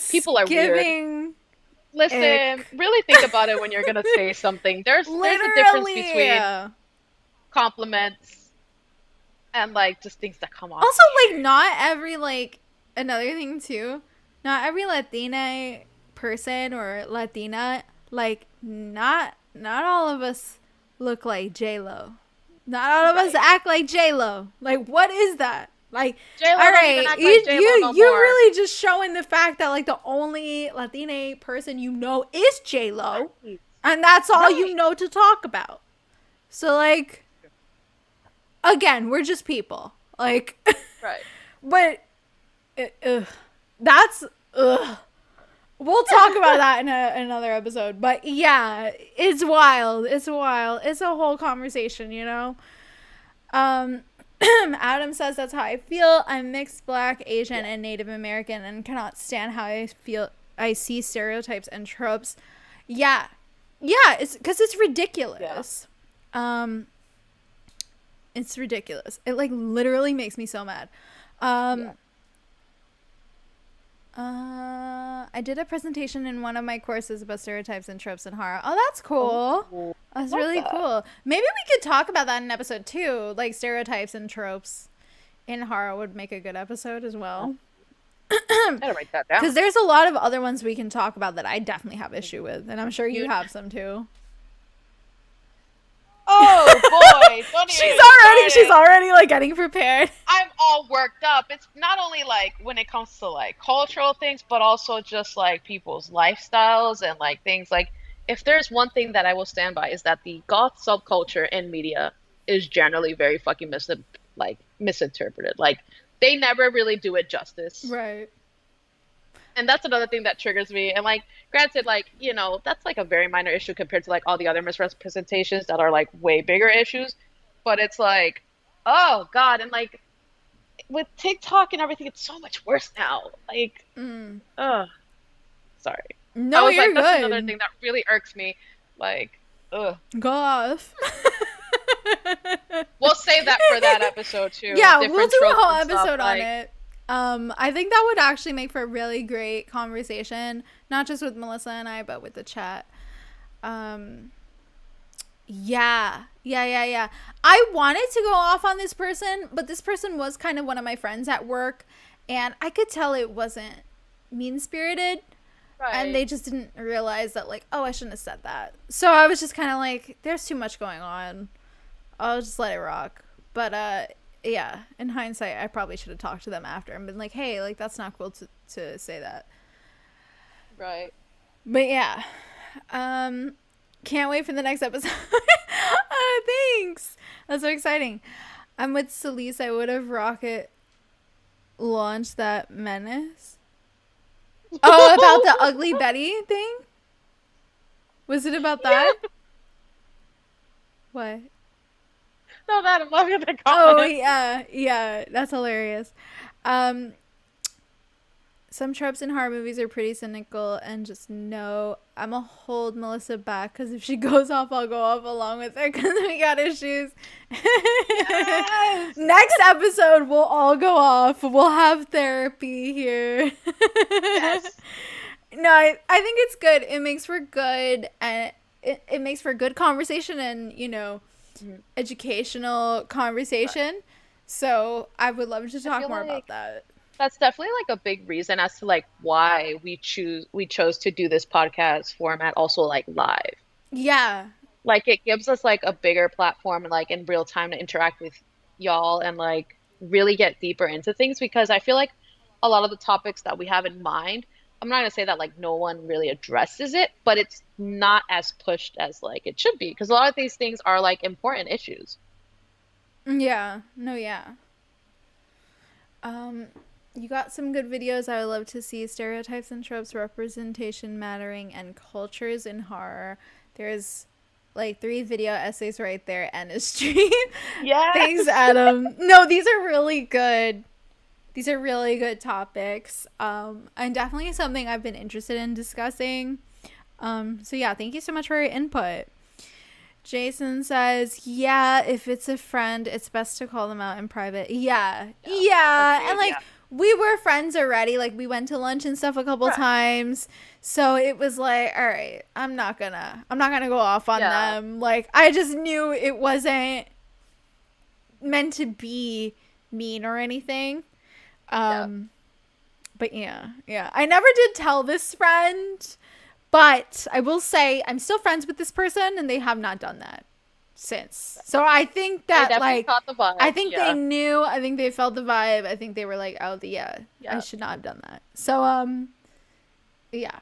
people are weird. Listen, really think about it when you're going to say something. There's a difference between compliments and, like, just things that come off. Also, like, not every, like... Another thing too, not every Latina person or Latina, like not all of us look like J-Lo. Not all of us act like J-Lo. Like, what is that? Like, J-Lo all right, you're really just showing the fact that like the only Latina person you know is J-Lo. Right. And that's all Right. you know to talk about. So, like, again, we're just people. Like, Right. but, ugh, that's, ugh. We'll talk about that in another episode. But yeah, it's wild. It's wild. It's a whole conversation, you know? Adam says that's how I feel. I'm mixed, black, Asian, and Native American and cannot stand how I see stereotypes and tropes. Yeah. Yeah, it's because it's ridiculous. Yeah. It's ridiculous. It like literally makes me so mad. I did a presentation in one of my courses about stereotypes and tropes in horror. Oh, that's cool. Oh, that's really cool. Maybe we could talk about that in episode 2. Like stereotypes and tropes in horror would make a good episode as well. I gotta write that down. Because there's a lot of other ones we can talk about that I definitely have issue with, and I'm sure you have some too. Oh boy, she's already like getting prepared. I'm all worked up. It's not only like when it comes to like cultural things, but also just like people's lifestyles and like things like, if there's one thing that I will stand by is that the goth subculture in media is generally very fucking misinterpreted. Like they never really do it justice. Right. And that's another thing that triggers me. And like, granted, like, you know, that's like a very minor issue compared to like all the other misrepresentations that are like way bigger issues. But it's like, oh God. And like with TikTok and everything, it's so much worse now. Like, sorry. No, you're like, that's good. another thing that really irks me. Like, Goth. We'll save that for that episode too. Yeah, we'll do a whole episode on it. I think that would actually make for a really great conversation, not just with Melissa and I, but with the chat. Yeah. I wanted to go off on this person, but this person was kind of one of my friends at work, and I could tell it wasn't mean-spirited. Right. And they just didn't realize that, like, oh, I shouldn't have said that. So I was just kind of like, there's too much going on. I'll just let it rock. But, yeah, in hindsight, I probably should have talked to them after and been like, hey, like, that's not cool to say that. Right. But, yeah. Can't wait for the next episode. Thanks. That's so exciting. I'm with Celise. I would have rocket launched that menace. Oh, about the Ugly Betty thing? Was it about that? Yeah. What? No, that I'm loving the comment. Oh, yeah. That's hilarious. Some tropes in horror movies are pretty cynical, and just know I'm gonna hold Melissa back, because if she goes off, I'll go off along with her, because we got issues. Yes! Next episode, we'll all go off. We'll have therapy here. Yes. No, I think it's good. It makes for good, and it makes for good conversation and, you know, educational conversation. Right. So I would love to talk more about that. That's definitely like a big reason as to like why we chose to do this podcast format also like live. Yeah. Like it gives us like a bigger platform and like in real time to interact with y'all and like really get deeper into things, because I feel like a lot of the topics that we have in mind, I'm not gonna say that like no one really addresses it, but it's not as pushed as like it should be, because a lot of these things are like important issues. Yeah. No, yeah. You got some good videos. I would love to see stereotypes and tropes, representation mattering, and cultures in horror. There's like 3 video essays right there and a stream. Yeah. Thanks, Adam. No, these are really good. These are really good topics. And definitely something I've been interested in discussing. So yeah, thank you so much for your input. Jason says, yeah, if it's a friend, it's best to call them out in private. Yeah. And like, we were friends already. Like, we went to lunch and stuff a couple times. So it was like, all right, I'm not gonna go off on them. Like, I just knew it wasn't meant to be mean or anything. But yeah. I never did tell this friend, but I will say I'm still friends with this person, and they have not done that since. So I think that like caught the vibe. I think they knew. I think they felt the vibe. I think they were like, oh, I should not have done that. So yeah.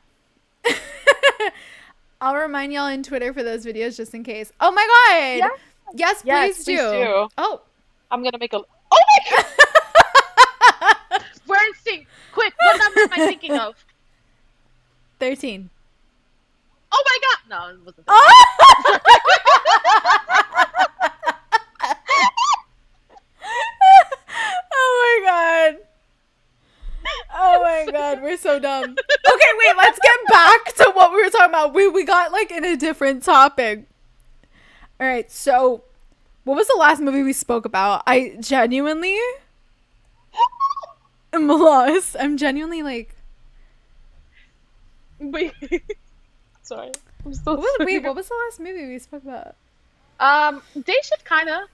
I'll remind y'all in Twitter for those videos just in case. Oh my Yeah. god! Yes, Yes, please please do. do. Oh. I'm gonna make a. Oh my god! We're in sync. Quick, what number am I thinking of? 13. Oh my god! No, it wasn't 13. Oh! Oh my god. Oh my god, we're so dumb. Okay, wait, let's get back to what we were talking about. We got like in a different topic. All right, so what was the last movie we spoke about? I genuinely am lost. I'm genuinely like, Wait. Sorry. I'm so what was, sorry. wait, what was the last movie we spoke about? Day shift kinda.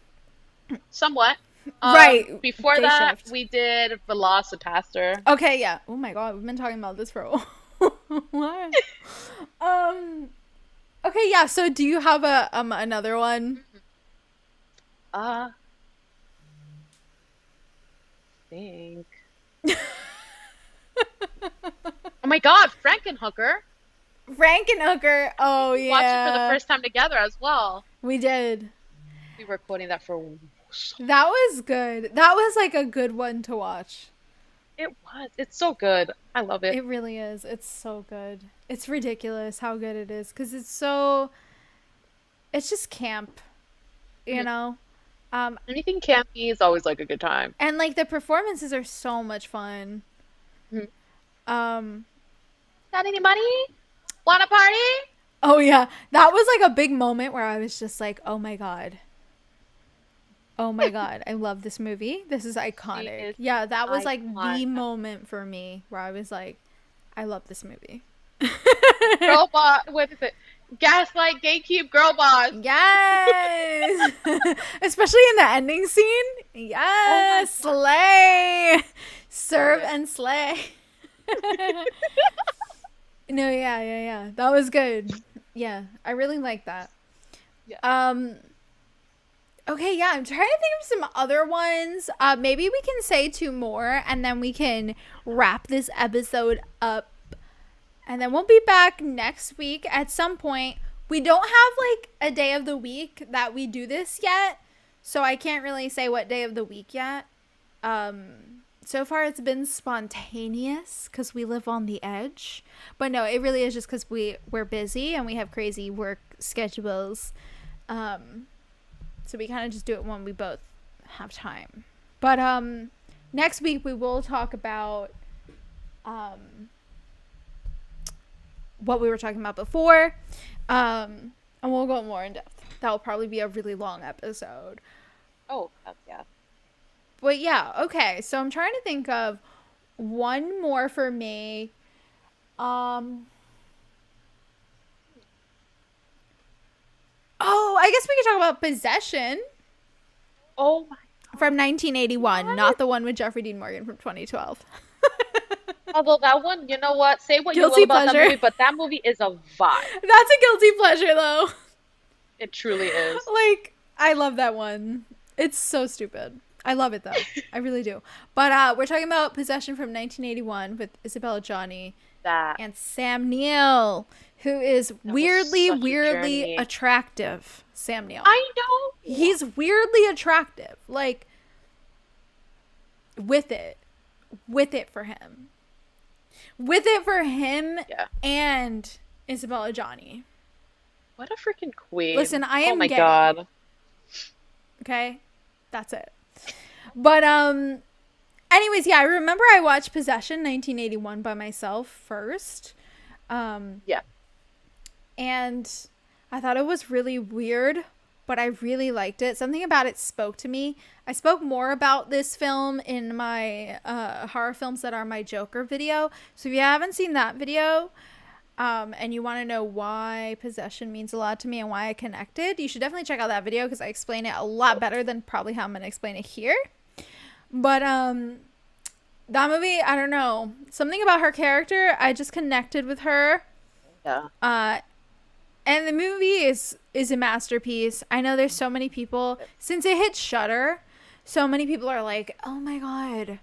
Somewhat. Right. Before Day that, Shift. we did Velocipaster. Okay, yeah. Oh my god, we've been talking about this for a while. What? Okay, yeah. So, do you have a another one? Uh, think. Oh my god, Frankenhooker. Frankenhooker. Oh yeah. Watched it for the first time together as well. We did. We were quoting that for. That was good. That was like a good one to watch. It was. It's so good. I love it. It really is. It's so good. It's ridiculous how good it is because it's so. It's just camp, you know. Anything campy is always like a good time. And like the performances are so much fun. Mhm. Got any money? Want a party? Oh yeah, that was like a big moment where I was just like, "Oh my god, oh my god, I love this movie. This is iconic." Yeah, that was like the moment for me where I was like, "I love this movie." Girl boss. What is it? Gaslight, gatekeep, girl boss. Yes, especially in the ending scene. Yes, slay, serve and slay. No, yeah. That was good. Yeah, I really like that. Yeah. Okay, yeah, I'm trying to think of some other ones. Maybe we can say two more and then we can wrap this episode up. And then we'll be back next week at some point. We don't have like a day of the week that we do this yet. So I can't really say what day of the week yet. So far it's been spontaneous because we live on the edge. But no, it really is just because we're busy and we have crazy work schedules. So we kind of just do it when we both have time. But next week we will talk about what we were talking about before. And we'll go more in depth. That will probably be a really long episode. Oh, yeah. But yeah, okay. So I'm trying to think of one more for me. Oh, I guess we could talk about Possession. Oh my god. From 1981, What? not the one with Jeffrey Dean Morgan from 2012. Although that one, you know what? Say what Guilty you will about pleasure. that movie, but that movie is a vibe. That's a guilty pleasure, though. It truly is. Like, I love that one. It's so stupid. I love it, though. I really do. But we're talking about Possession from 1981 with Isabella Gianni and Sam Neill, who is weirdly attractive. Sam Neill. I know. He's weirdly attractive. Like, with it for him. With it for him and Isabella Gianni. What a freaking queen. Listen, I am Oh my gay. god. Okay? That's it. But, anyways, yeah, I remember I watched Possession 1981 by myself first. Yeah. And I thought it was really weird, but I really liked it. Something about it spoke to me. I spoke more about this film in my horror films that are my Joker video. So if you haven't seen that video, and you want to know why Possession means a lot to me and why I connected, you should definitely check out that video because I explain it a lot better than probably how I'm going to explain it here. But that movie, I don't know. Something about her character, I just connected with her. Yeah. And the movie is a masterpiece. I know there's so many people, since it hit Shudder, so many people are like, oh my god,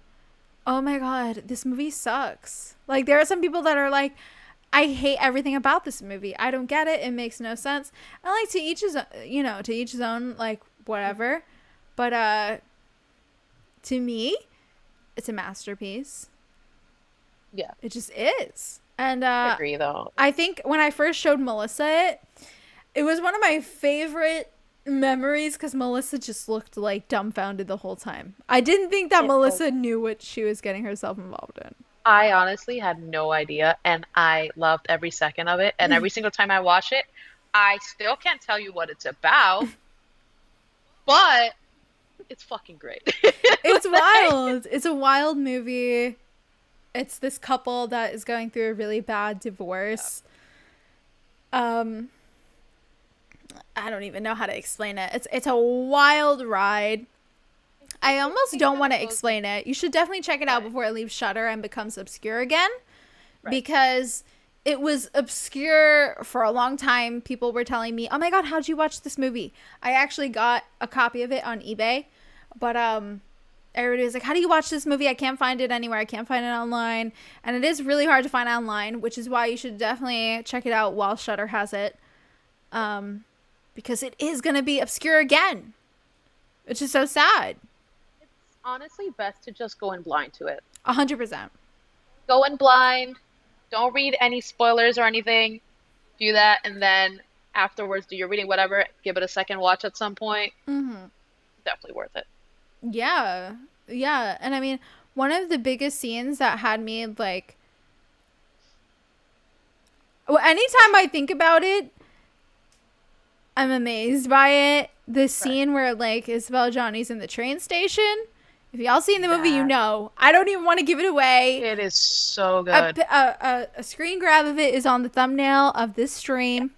this movie sucks. Like, there are some people that are like, I hate everything about this movie. I don't get it. It makes no sense. I like to each his, to each his own, like, whatever. But to me, it's a masterpiece. Yeah. It just is. And I agree, though. I think when I first showed Melissa it was one of my favorite memories because Melissa just looked like dumbfounded the whole time. I didn't think that Melissa knew what she was getting herself involved in. I honestly had no idea, and I loved every second of it. And every single time I watch it, I still can't tell you what it's about, but it's fucking great. It's wild. It's a wild movie. It's this couple that is going through a really bad divorce. I don't even know how to explain it. It's a wild ride. I almost don't want to explain it. You should definitely check it out before it leaves Shudder and becomes obscure again. Right. Because it was obscure for a long time. People were telling me, oh my God, how'd you watch this movie? I actually got a copy of it on eBay. But everybody was like, how do you watch this movie? I can't find it anywhere. I can't find it online. And it is really hard to find online, which is why you should definitely check it out while Shudder has it. Because it is going to be obscure again. Which is so sad. Honestly best to just go in blind to it. 100%. Go in blind. Don't read any spoilers or anything. Do that, and then afterwards do your reading, whatever. Give it a second watch at some point. Definitely worth it. Yeah. Yeah. And I mean, one of the biggest scenes that had me like... Well, anytime I think about it, I'm amazed by it. The scene where like Isabel Johnny's in the train station... If y'all seen the movie, you know. I don't even want to give it away. It is so good. A screen grab of it is on the thumbnail of this stream.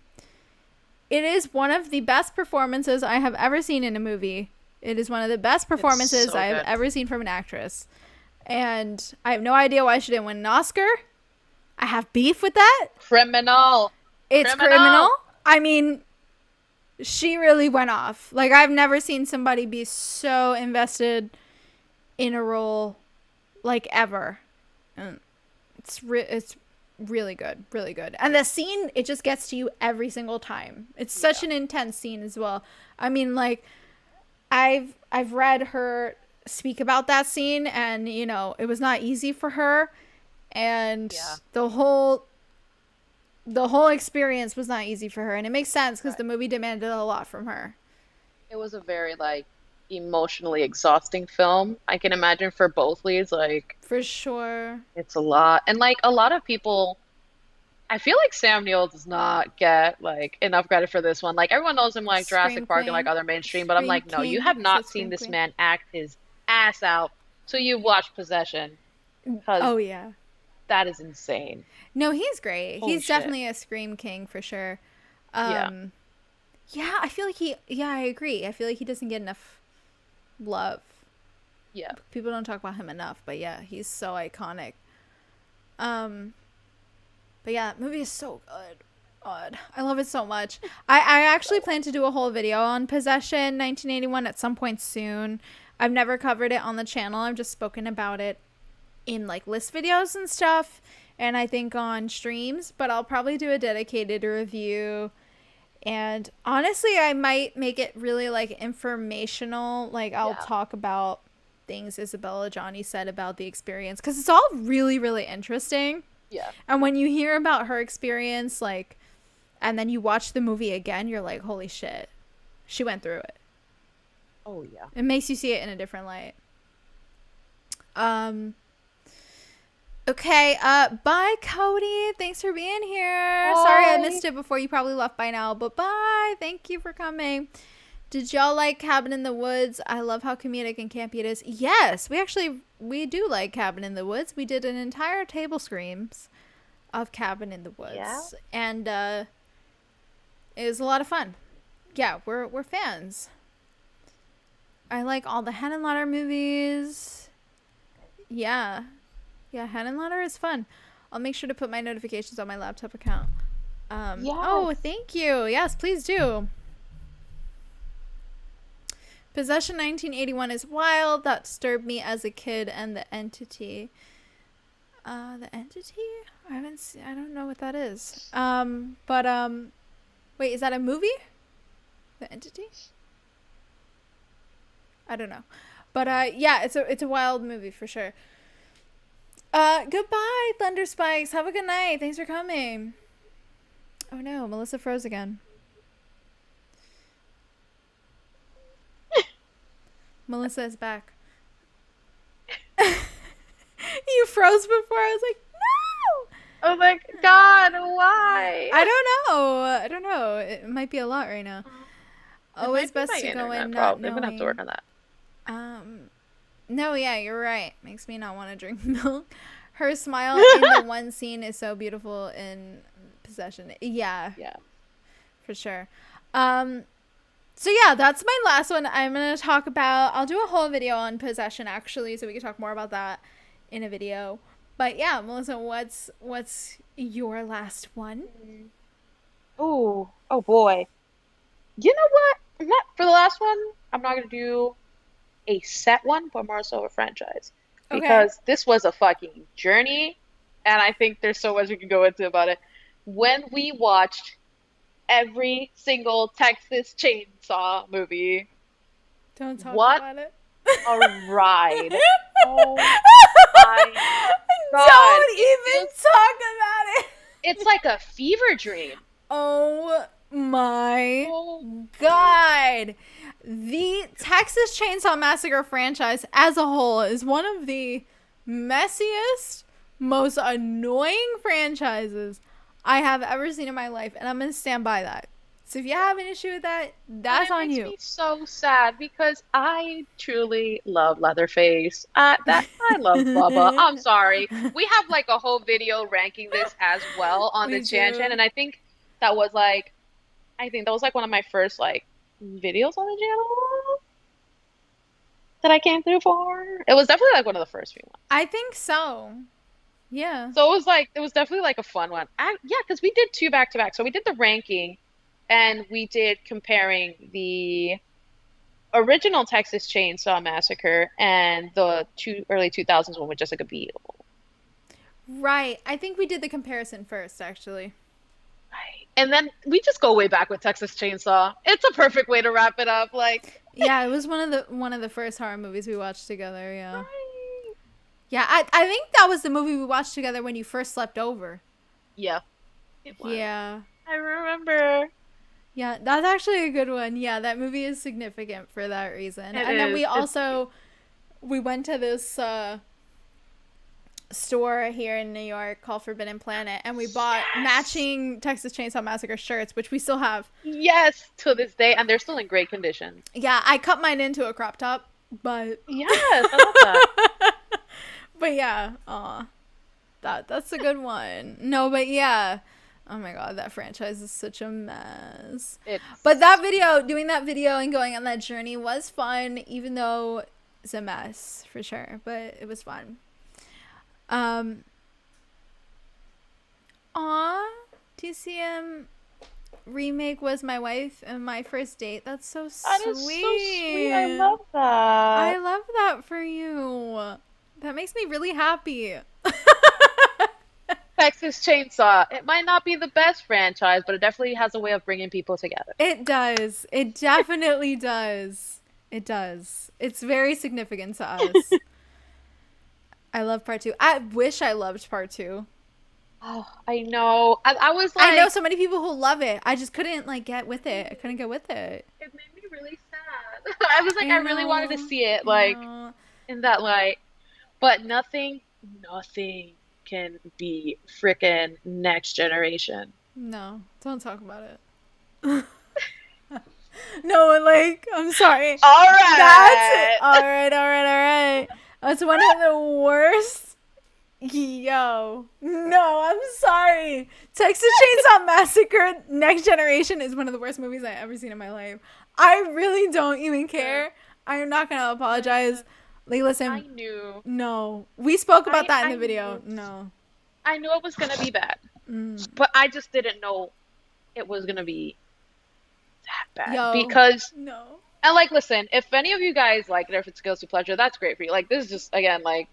It is one of the best performances I have ever seen in a movie. It is one of the best performances I have ever seen from an actress. And I have no idea why she didn't win an Oscar. I have beef with that. Criminal. It's criminal. I mean, she really went off. Like, I've never seen somebody be so invested in a role like ever. And it's really good, and the scene, it just gets to you every single time. It's such an intense scene as well. I mean, like, I've read her speak about that scene, and it was not easy for her, and the whole experience was not easy for her, and it makes sense because the movie demanded a lot from her. It was a very emotionally exhausting film. I can imagine for both leads, for sure it's a lot. And a lot of people, I feel like Sam Neill does not get enough credit for this one. Everyone knows him Jurassic Park and other mainstream, but I'm like, no, you have not seen this man act his ass out till you watch Possession. Oh yeah, that is insane. No, he's great. He's definitely a Scream King for sure. Yeah, I feel like I agree. I feel like he doesn't get enough love. Yeah, people don't talk about him enough, but yeah, he's so iconic. But yeah, that movie is so good. God, I love it so much. I actually plan to do a whole video on Possession 1981 at some point soon. I've never covered it on the channel. I've just spoken about it in list videos and stuff, and I think on streams, but I'll probably do a dedicated review. And honestly, I might make it really informational. I'll talk about things Isabella Johnny said about the experience, because it's all really, really interesting. Yeah. And when you hear about her experience, and then you watch the movie again, you're like, holy shit, she went through it. Oh yeah. It makes you see it in a different light. Okay, bye, Cody. Thanks for being here. Bye. Sorry I missed it before. You probably left by now, but bye. Thank you for coming. Did y'all like Cabin in the Woods? I love how comedic and campy it is. Yes, we do like Cabin in the Woods. We did an entire table screams of Cabin in the Woods. Yeah. And it was a lot of fun. Yeah, we're fans. I like all the Henenlotter movies. Yeah. Yeah, Henenlotter is fun. I'll make sure to put my notifications on my laptop account. Oh, thank you. Yes, please do. Possession 1981 is wild. That disturbed me as a kid, and the entity. The Entity? I haven't seen, I don't know what that is. Wait, is that a movie? The Entity? I don't know. But yeah, it's a wild movie for sure. Goodbye, Thunder Spikes. Have a good night. Thanks for coming. Oh no, Melissa froze again. Melissa is back. You froze before. I was like, no. I was like, God, why? I don't know. It might be a lot right now. Always best to go in not knowing. I'm gonna have to work on that. No, yeah, you're right. Makes me not want to drink milk. Her smile in the one scene is so beautiful in Possession. Yeah, for sure. So yeah, that's my last one. I'm gonna talk about. I'll do a whole video on Possession actually, so we can talk more about that in a video. But yeah, Melissa, what's your last one? Oh boy. You know what? For the last one, I'm not gonna do a set one, but more so a franchise. Because this was a fucking journey, and I think there's so much we can go into about it. When we watched every single Texas Chainsaw movie. Don't talk about it. A ride. Oh my God. Don't even talk about it. It's like a fever dream. Oh my God. The Texas Chainsaw Massacre franchise as a whole is one of the messiest, most annoying franchises I have ever seen in my life, and I'm going to stand by that. So if you have an issue with that, that's on you. It makes me so sad because I truly love Leatherface. I love Bubba. I'm sorry. We have like a whole video ranking this as well on the Chan, and I think that was like one of my first like videos on the channel that I came through for. It was definitely like one of the first few ones. I think so. Yeah. So it was definitely like a fun one. Because we did 2 back-to-back. So we did the ranking, and we did comparing the original Texas Chainsaw Massacre and the early 2000s one with Jessica Biel. Right. I think we did the comparison first, actually. Right. And then we just go way back with Texas Chainsaw. It's a perfect way to wrap it up. Like, yeah, it was one of the first horror movies we watched together. Yeah. Right. Yeah, I think that was the movie we watched together when you first slept over. Yeah. It was. Yeah. I remember. Yeah, that's actually a good one. Yeah, that movie is significant for that reason. And then we went to this store here in New York called Forbidden Planet, and we bought matching Texas Chainsaw Massacre shirts, which we still have. Yes, to this day, and they're still in great condition. Yeah, I cut mine into a crop top, but yes, I love that. But yeah, that's a good one. No, but yeah. Oh my God, that franchise is such a mess. But doing that video and going on that journey was fun, even though it's a mess for sure. But it was fun. TCM remake was my wife and my first date. That's so sweet. That is so sweet. I love that. I love that for you. That makes me really happy. Texas Chainsaw. It might not be the best franchise, but it definitely has a way of bringing people together. It does. It definitely does. It does. It's very significant to us. I love part 2. I wish I loved part 2. Oh, I know. I was like... I know so many people who love it. I just couldn't, like, get with it. I couldn't get with it. It made me really sad. I was like, I really wanted to see it, like, in that light. But nothing can be frickin' Next Generation. No, don't talk about it. No, like, I'm sorry. All right. That's it. All right. That's one of the worst. Yo. No, I'm sorry. Texas Chainsaw Massacre Next Generation is one of the worst movies I've ever seen in my life. I really don't even care. I'm not going to apologize. Like, listen. I knew. No. We spoke about that in the video. No. I knew it was going to be bad. But I just didn't know it was going to be that bad. Because... No. And, like, listen, if any of you guys like it, or if it's guilty pleasure, that's great for you. Like, this is just, again, like,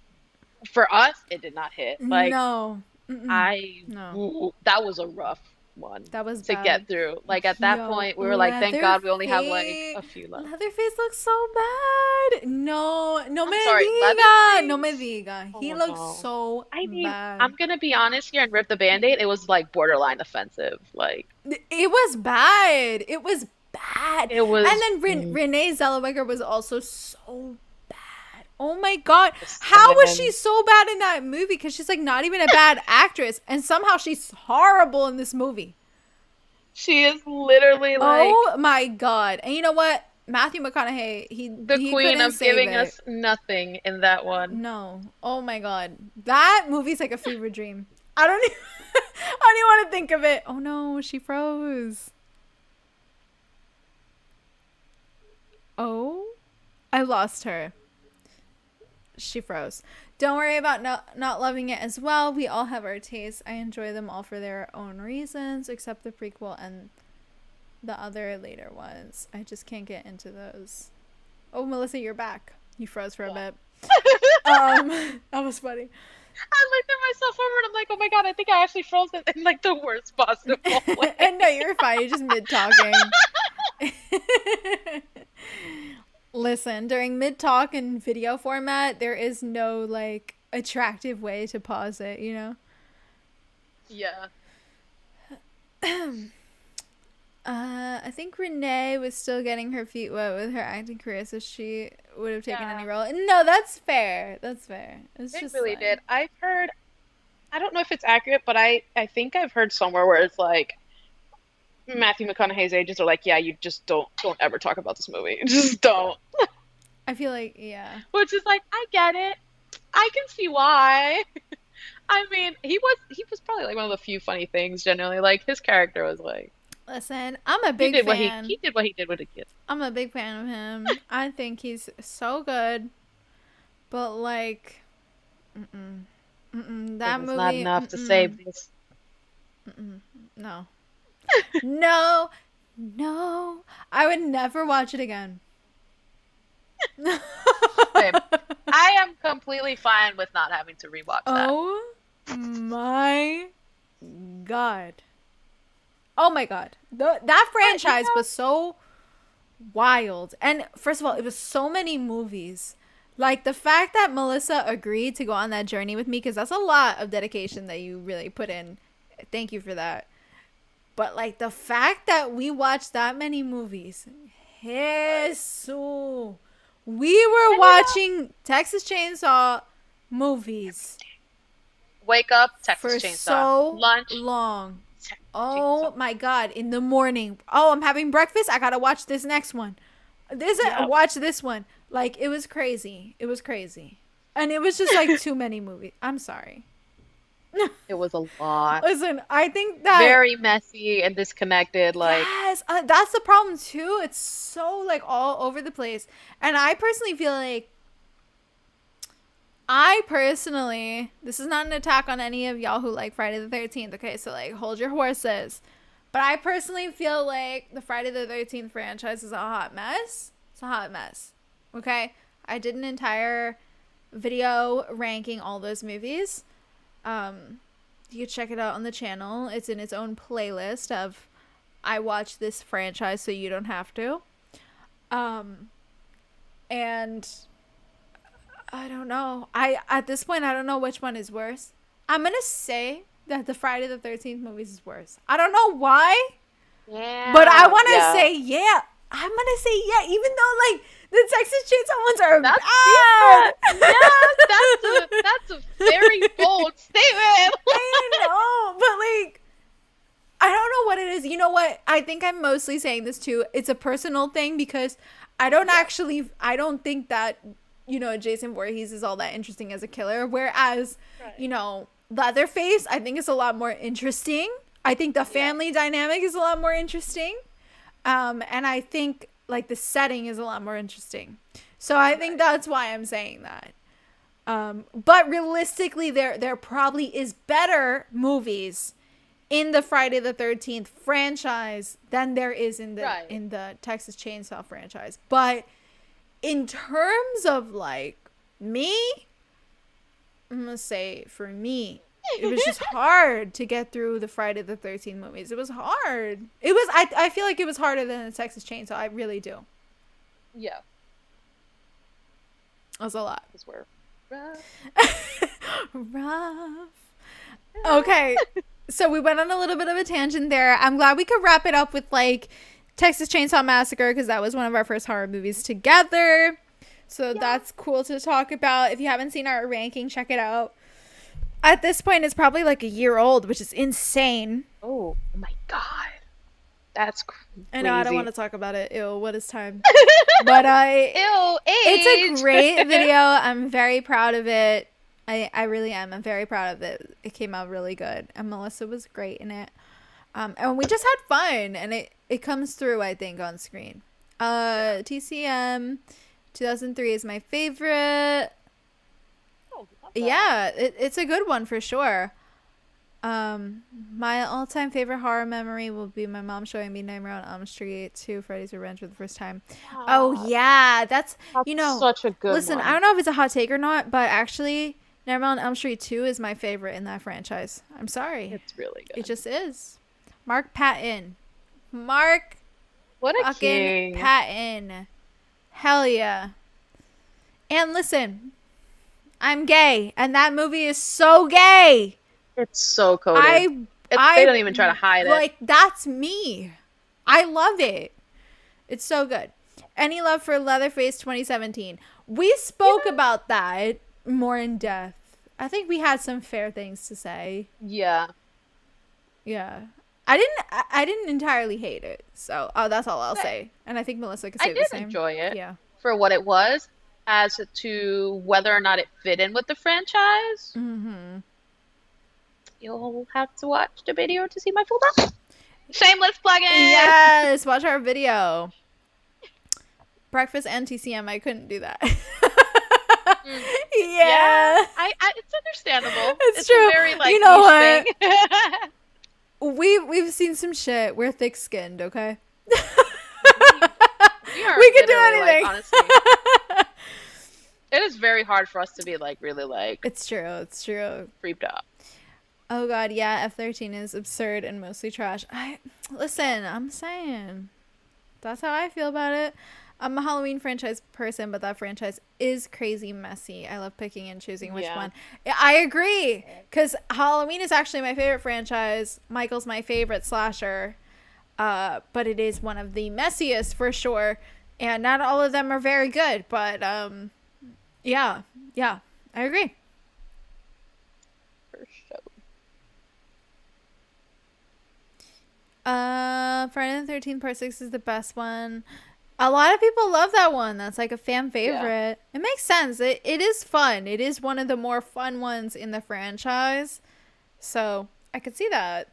For us, it did not hit. Like No. Mm-mm. I, No. that was a rough one That was to bad. get through. Like at that Yo, point, we were like, thank God we only have like a few left. Leatherface looks so bad. No, no I'm me sorry, diga. No me Leatherface. diga. He Oh looks no. so I mean, bad. I'm gonna be honest here and rip the band-aid. It was like borderline offensive. Like It was bad. It was bad. it And was then Renee Zellweger was also so bad. Oh my god. How was she listen, so bad in that movie? Because she's like not even a bad actress. And somehow she's horrible in this movie. she is literally like Oh my god. And you know what? Matthew McConaughey, the he queen couldn't of save giving it. us nothing in that one. No. Oh my god. That movie's like a fever dream. I don't even, I don't even want to think of it. Oh no, she froze. Oh, I lost her. She froze. Don't worry about not loving it as well. We all have our tastes. I enjoy them all for their own reasons, except the prequel and the other later ones. I just can't get into those. Oh, Melissa, you're back. You froze for a bit. That was funny. I looked at myself over and I'm like, oh my God, I think I actually froze it in like the worst possible way. And no, you're fine. You're just mid talking. Listen, during mid talk and video format, there is no like attractive way to pause it, you know? Yeah. I think Renee was still getting her feet wet with her acting career, so she would have taken any role. No, that's fair. That's fair. It's It just really like, did. I've heard, I don't know if it's accurate, but I think I've heard somewhere where it's like Matthew McConaughey's agents are like, yeah, you just don't ever talk about this movie. Just don't. I feel like, yeah. Which is like, I get it. I can see why. I mean, he was probably like one of the few funny things generally. Like his character was like Listen, I'm a he big did what fan. he did what he did with a kid. I'm a big fan of him. I think he's so good. But like, that It was movie, not enough to save this. no, no, no. I would never watch it again. Same. I am completely fine with not having to rewatch that. Oh my god. Oh my god. That franchise was so wild. And first of all, it was so many movies. Like the fact that Melissa agreed to go on that journey with me, because that's a lot of dedication that you really put in. Thank you for that. But like the fact that we watched that many movies. Jesus. We were watching Texas Chainsaw movies Wake up, Texas for Chainsaw. so Lunch, long. Texas Oh Chainsaw. my god! In the morning, oh, I'm having breakfast. I gotta watch this next one. Watch this one. Like it was crazy. It was crazy, and it was just like too many movies. I'm sorry. It was a lot. Listen, I think that Very messy and disconnected. Like yes, that's the problem too. It's so like all over the place, and I personally feel like this is not an attack on any of y'all who like Friday the 13th. Okay, so like hold your horses. But I personally feel like the Friday the 13th franchise is a hot mess. It's a hot mess. Okay, I did an entire video ranking all those movies. You can check it out on the channel. It's in its own playlist of I watch this franchise so you don't have to. And I don't know. At this point I don't know which one is worse. I'm gonna say that the Friday the 13th movies is worse. I don't know why. yeah, But I want to say yeah. I'm gonna say yeah, even though like the Texas Chainsaw ones are That's bad. yeah, that's a very bold statement. I know, but like, I don't know what it is. You know what? I think I'm mostly saying this too. It's a personal thing because I don't think that, Jason Voorhees is all that interesting as a killer. Whereas, Leatherface, I think is a lot more interesting. I think the family dynamic is a lot more interesting. And I think like the setting is a lot more interesting. So I think that's why I'm saying that. But realistically, there probably is better movies in the Friday the 13th franchise than there is in the Texas Chainsaw franchise. But in terms of like me, I'm gonna say for me, it was just hard to get through the Friday the 13th movies. It was hard. It was. I feel like it was harder than the Texas Chainsaw. I really do. Yeah. It was a lot. Because we're rough. Rough. Okay. So we went on a little bit of a tangent there. I'm glad we could wrap it up with like Texas Chainsaw Massacre because that was one of our first horror movies together. So that's cool to talk about. If you haven't seen our ranking, check it out. At this point, it's probably like a year old, which is insane. Oh my God. That's crazy. I know, I don't want to talk about it. Ew, what is time? But Ew, age. it's a great video. I'm very proud of it. I really am. I'm very proud of it. It came out really good. And Melissa was great in it. And we just had fun. And it comes through, I think, on screen. TCM 2003 is my favorite. Oh, yeah, it's a good one for sure. My all-time favorite horror memory will be my mom showing me Nightmare on Elm Street 2, Freddy's Revenge for the first time. Oh yeah, that's such a good listen, one. I don't know if it's a hot take or not, but actually Nightmare on Elm Street 2 is my favorite in that franchise. I'm sorry. It's really good. It just is. Mark Patton. Mark what a fucking king. Patton. Hell yeah. And listen, I'm gay, and that movie is so gay. It's so coded. They don't even try to hide it. Like, that's me. I love it. It's so good. Any love for Leatherface 2017? We spoke about that more in depth. I think we had some fair things to say. Yeah. Yeah. I didn't entirely hate it. So, that's all I'll say. And I think Melissa could say the same. I did enjoy it. Yeah. For what it was, as to whether or not it fit in with the franchise. Mm-hmm. You'll have to watch the video to see my full thoughts. Shameless plug-in! Yes! Watch our video. Breakfast and TCM, I couldn't do that. Yeah. It's understandable. It's true. A very, like, you know what? We've seen some shit. We're thick-skinned, okay? we could do anything. Like, honestly, it is very hard for us to be, like, really, like... It's true. Creeped out. Oh god, yeah, F13 is absurd and mostly trash. Listen, I'm saying that's how I feel about it. I'm a Halloween franchise person, but that franchise is crazy messy. I love picking and choosing which one. I agree, because Halloween is actually my favorite franchise. Michael's my favorite slasher, but it is one of the messiest for sure. And not all of them are very good, but yeah, I agree. Friday the 13th Part 6 is the best one. A lot of people love that one. That's like a fan favorite. Yeah. It makes sense. It is fun. It is one of the more fun ones in the franchise. So I could see that.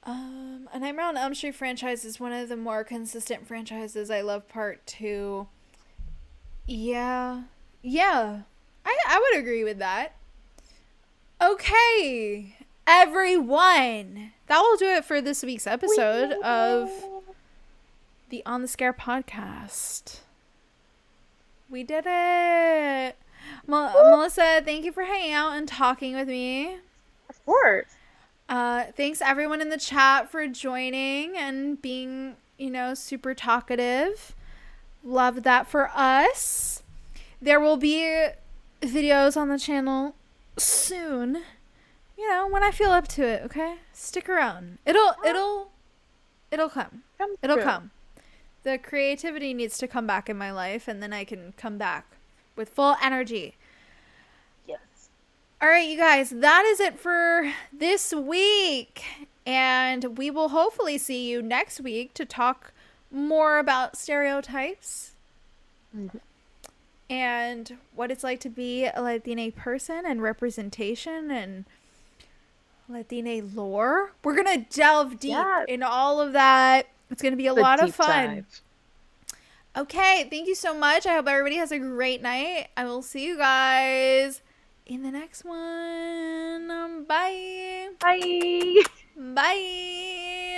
A Nightmare on Elm Street franchise is one of the more consistent franchises. I love Part 2. Yeah. I would agree with that. Okay. Everyone, that will do it for this week's episode of the On the Scare podcast. We did it. Melissa, thank you for hanging out and talking with me. Of course. Thanks everyone in the chat for joining and being, super talkative. Love that for us. There will be videos on the channel soon. When I feel up to it, okay? Stick around. It'll come. It'll come. The creativity needs to come back in my life, and then I can come back with full energy. Yes. All right, you guys, that is it for this week. And we will hopefully see you next week to talk more about stereotypes. Mm-hmm. And what it's like to be a Latina person and representation and Latina lore. We're going to delve deep in all of that. It's going to be a lot of fun. Dive. Okay, thank you so much. I hope everybody has a great night. I will see you guys in the next one. Bye. Bye. Bye.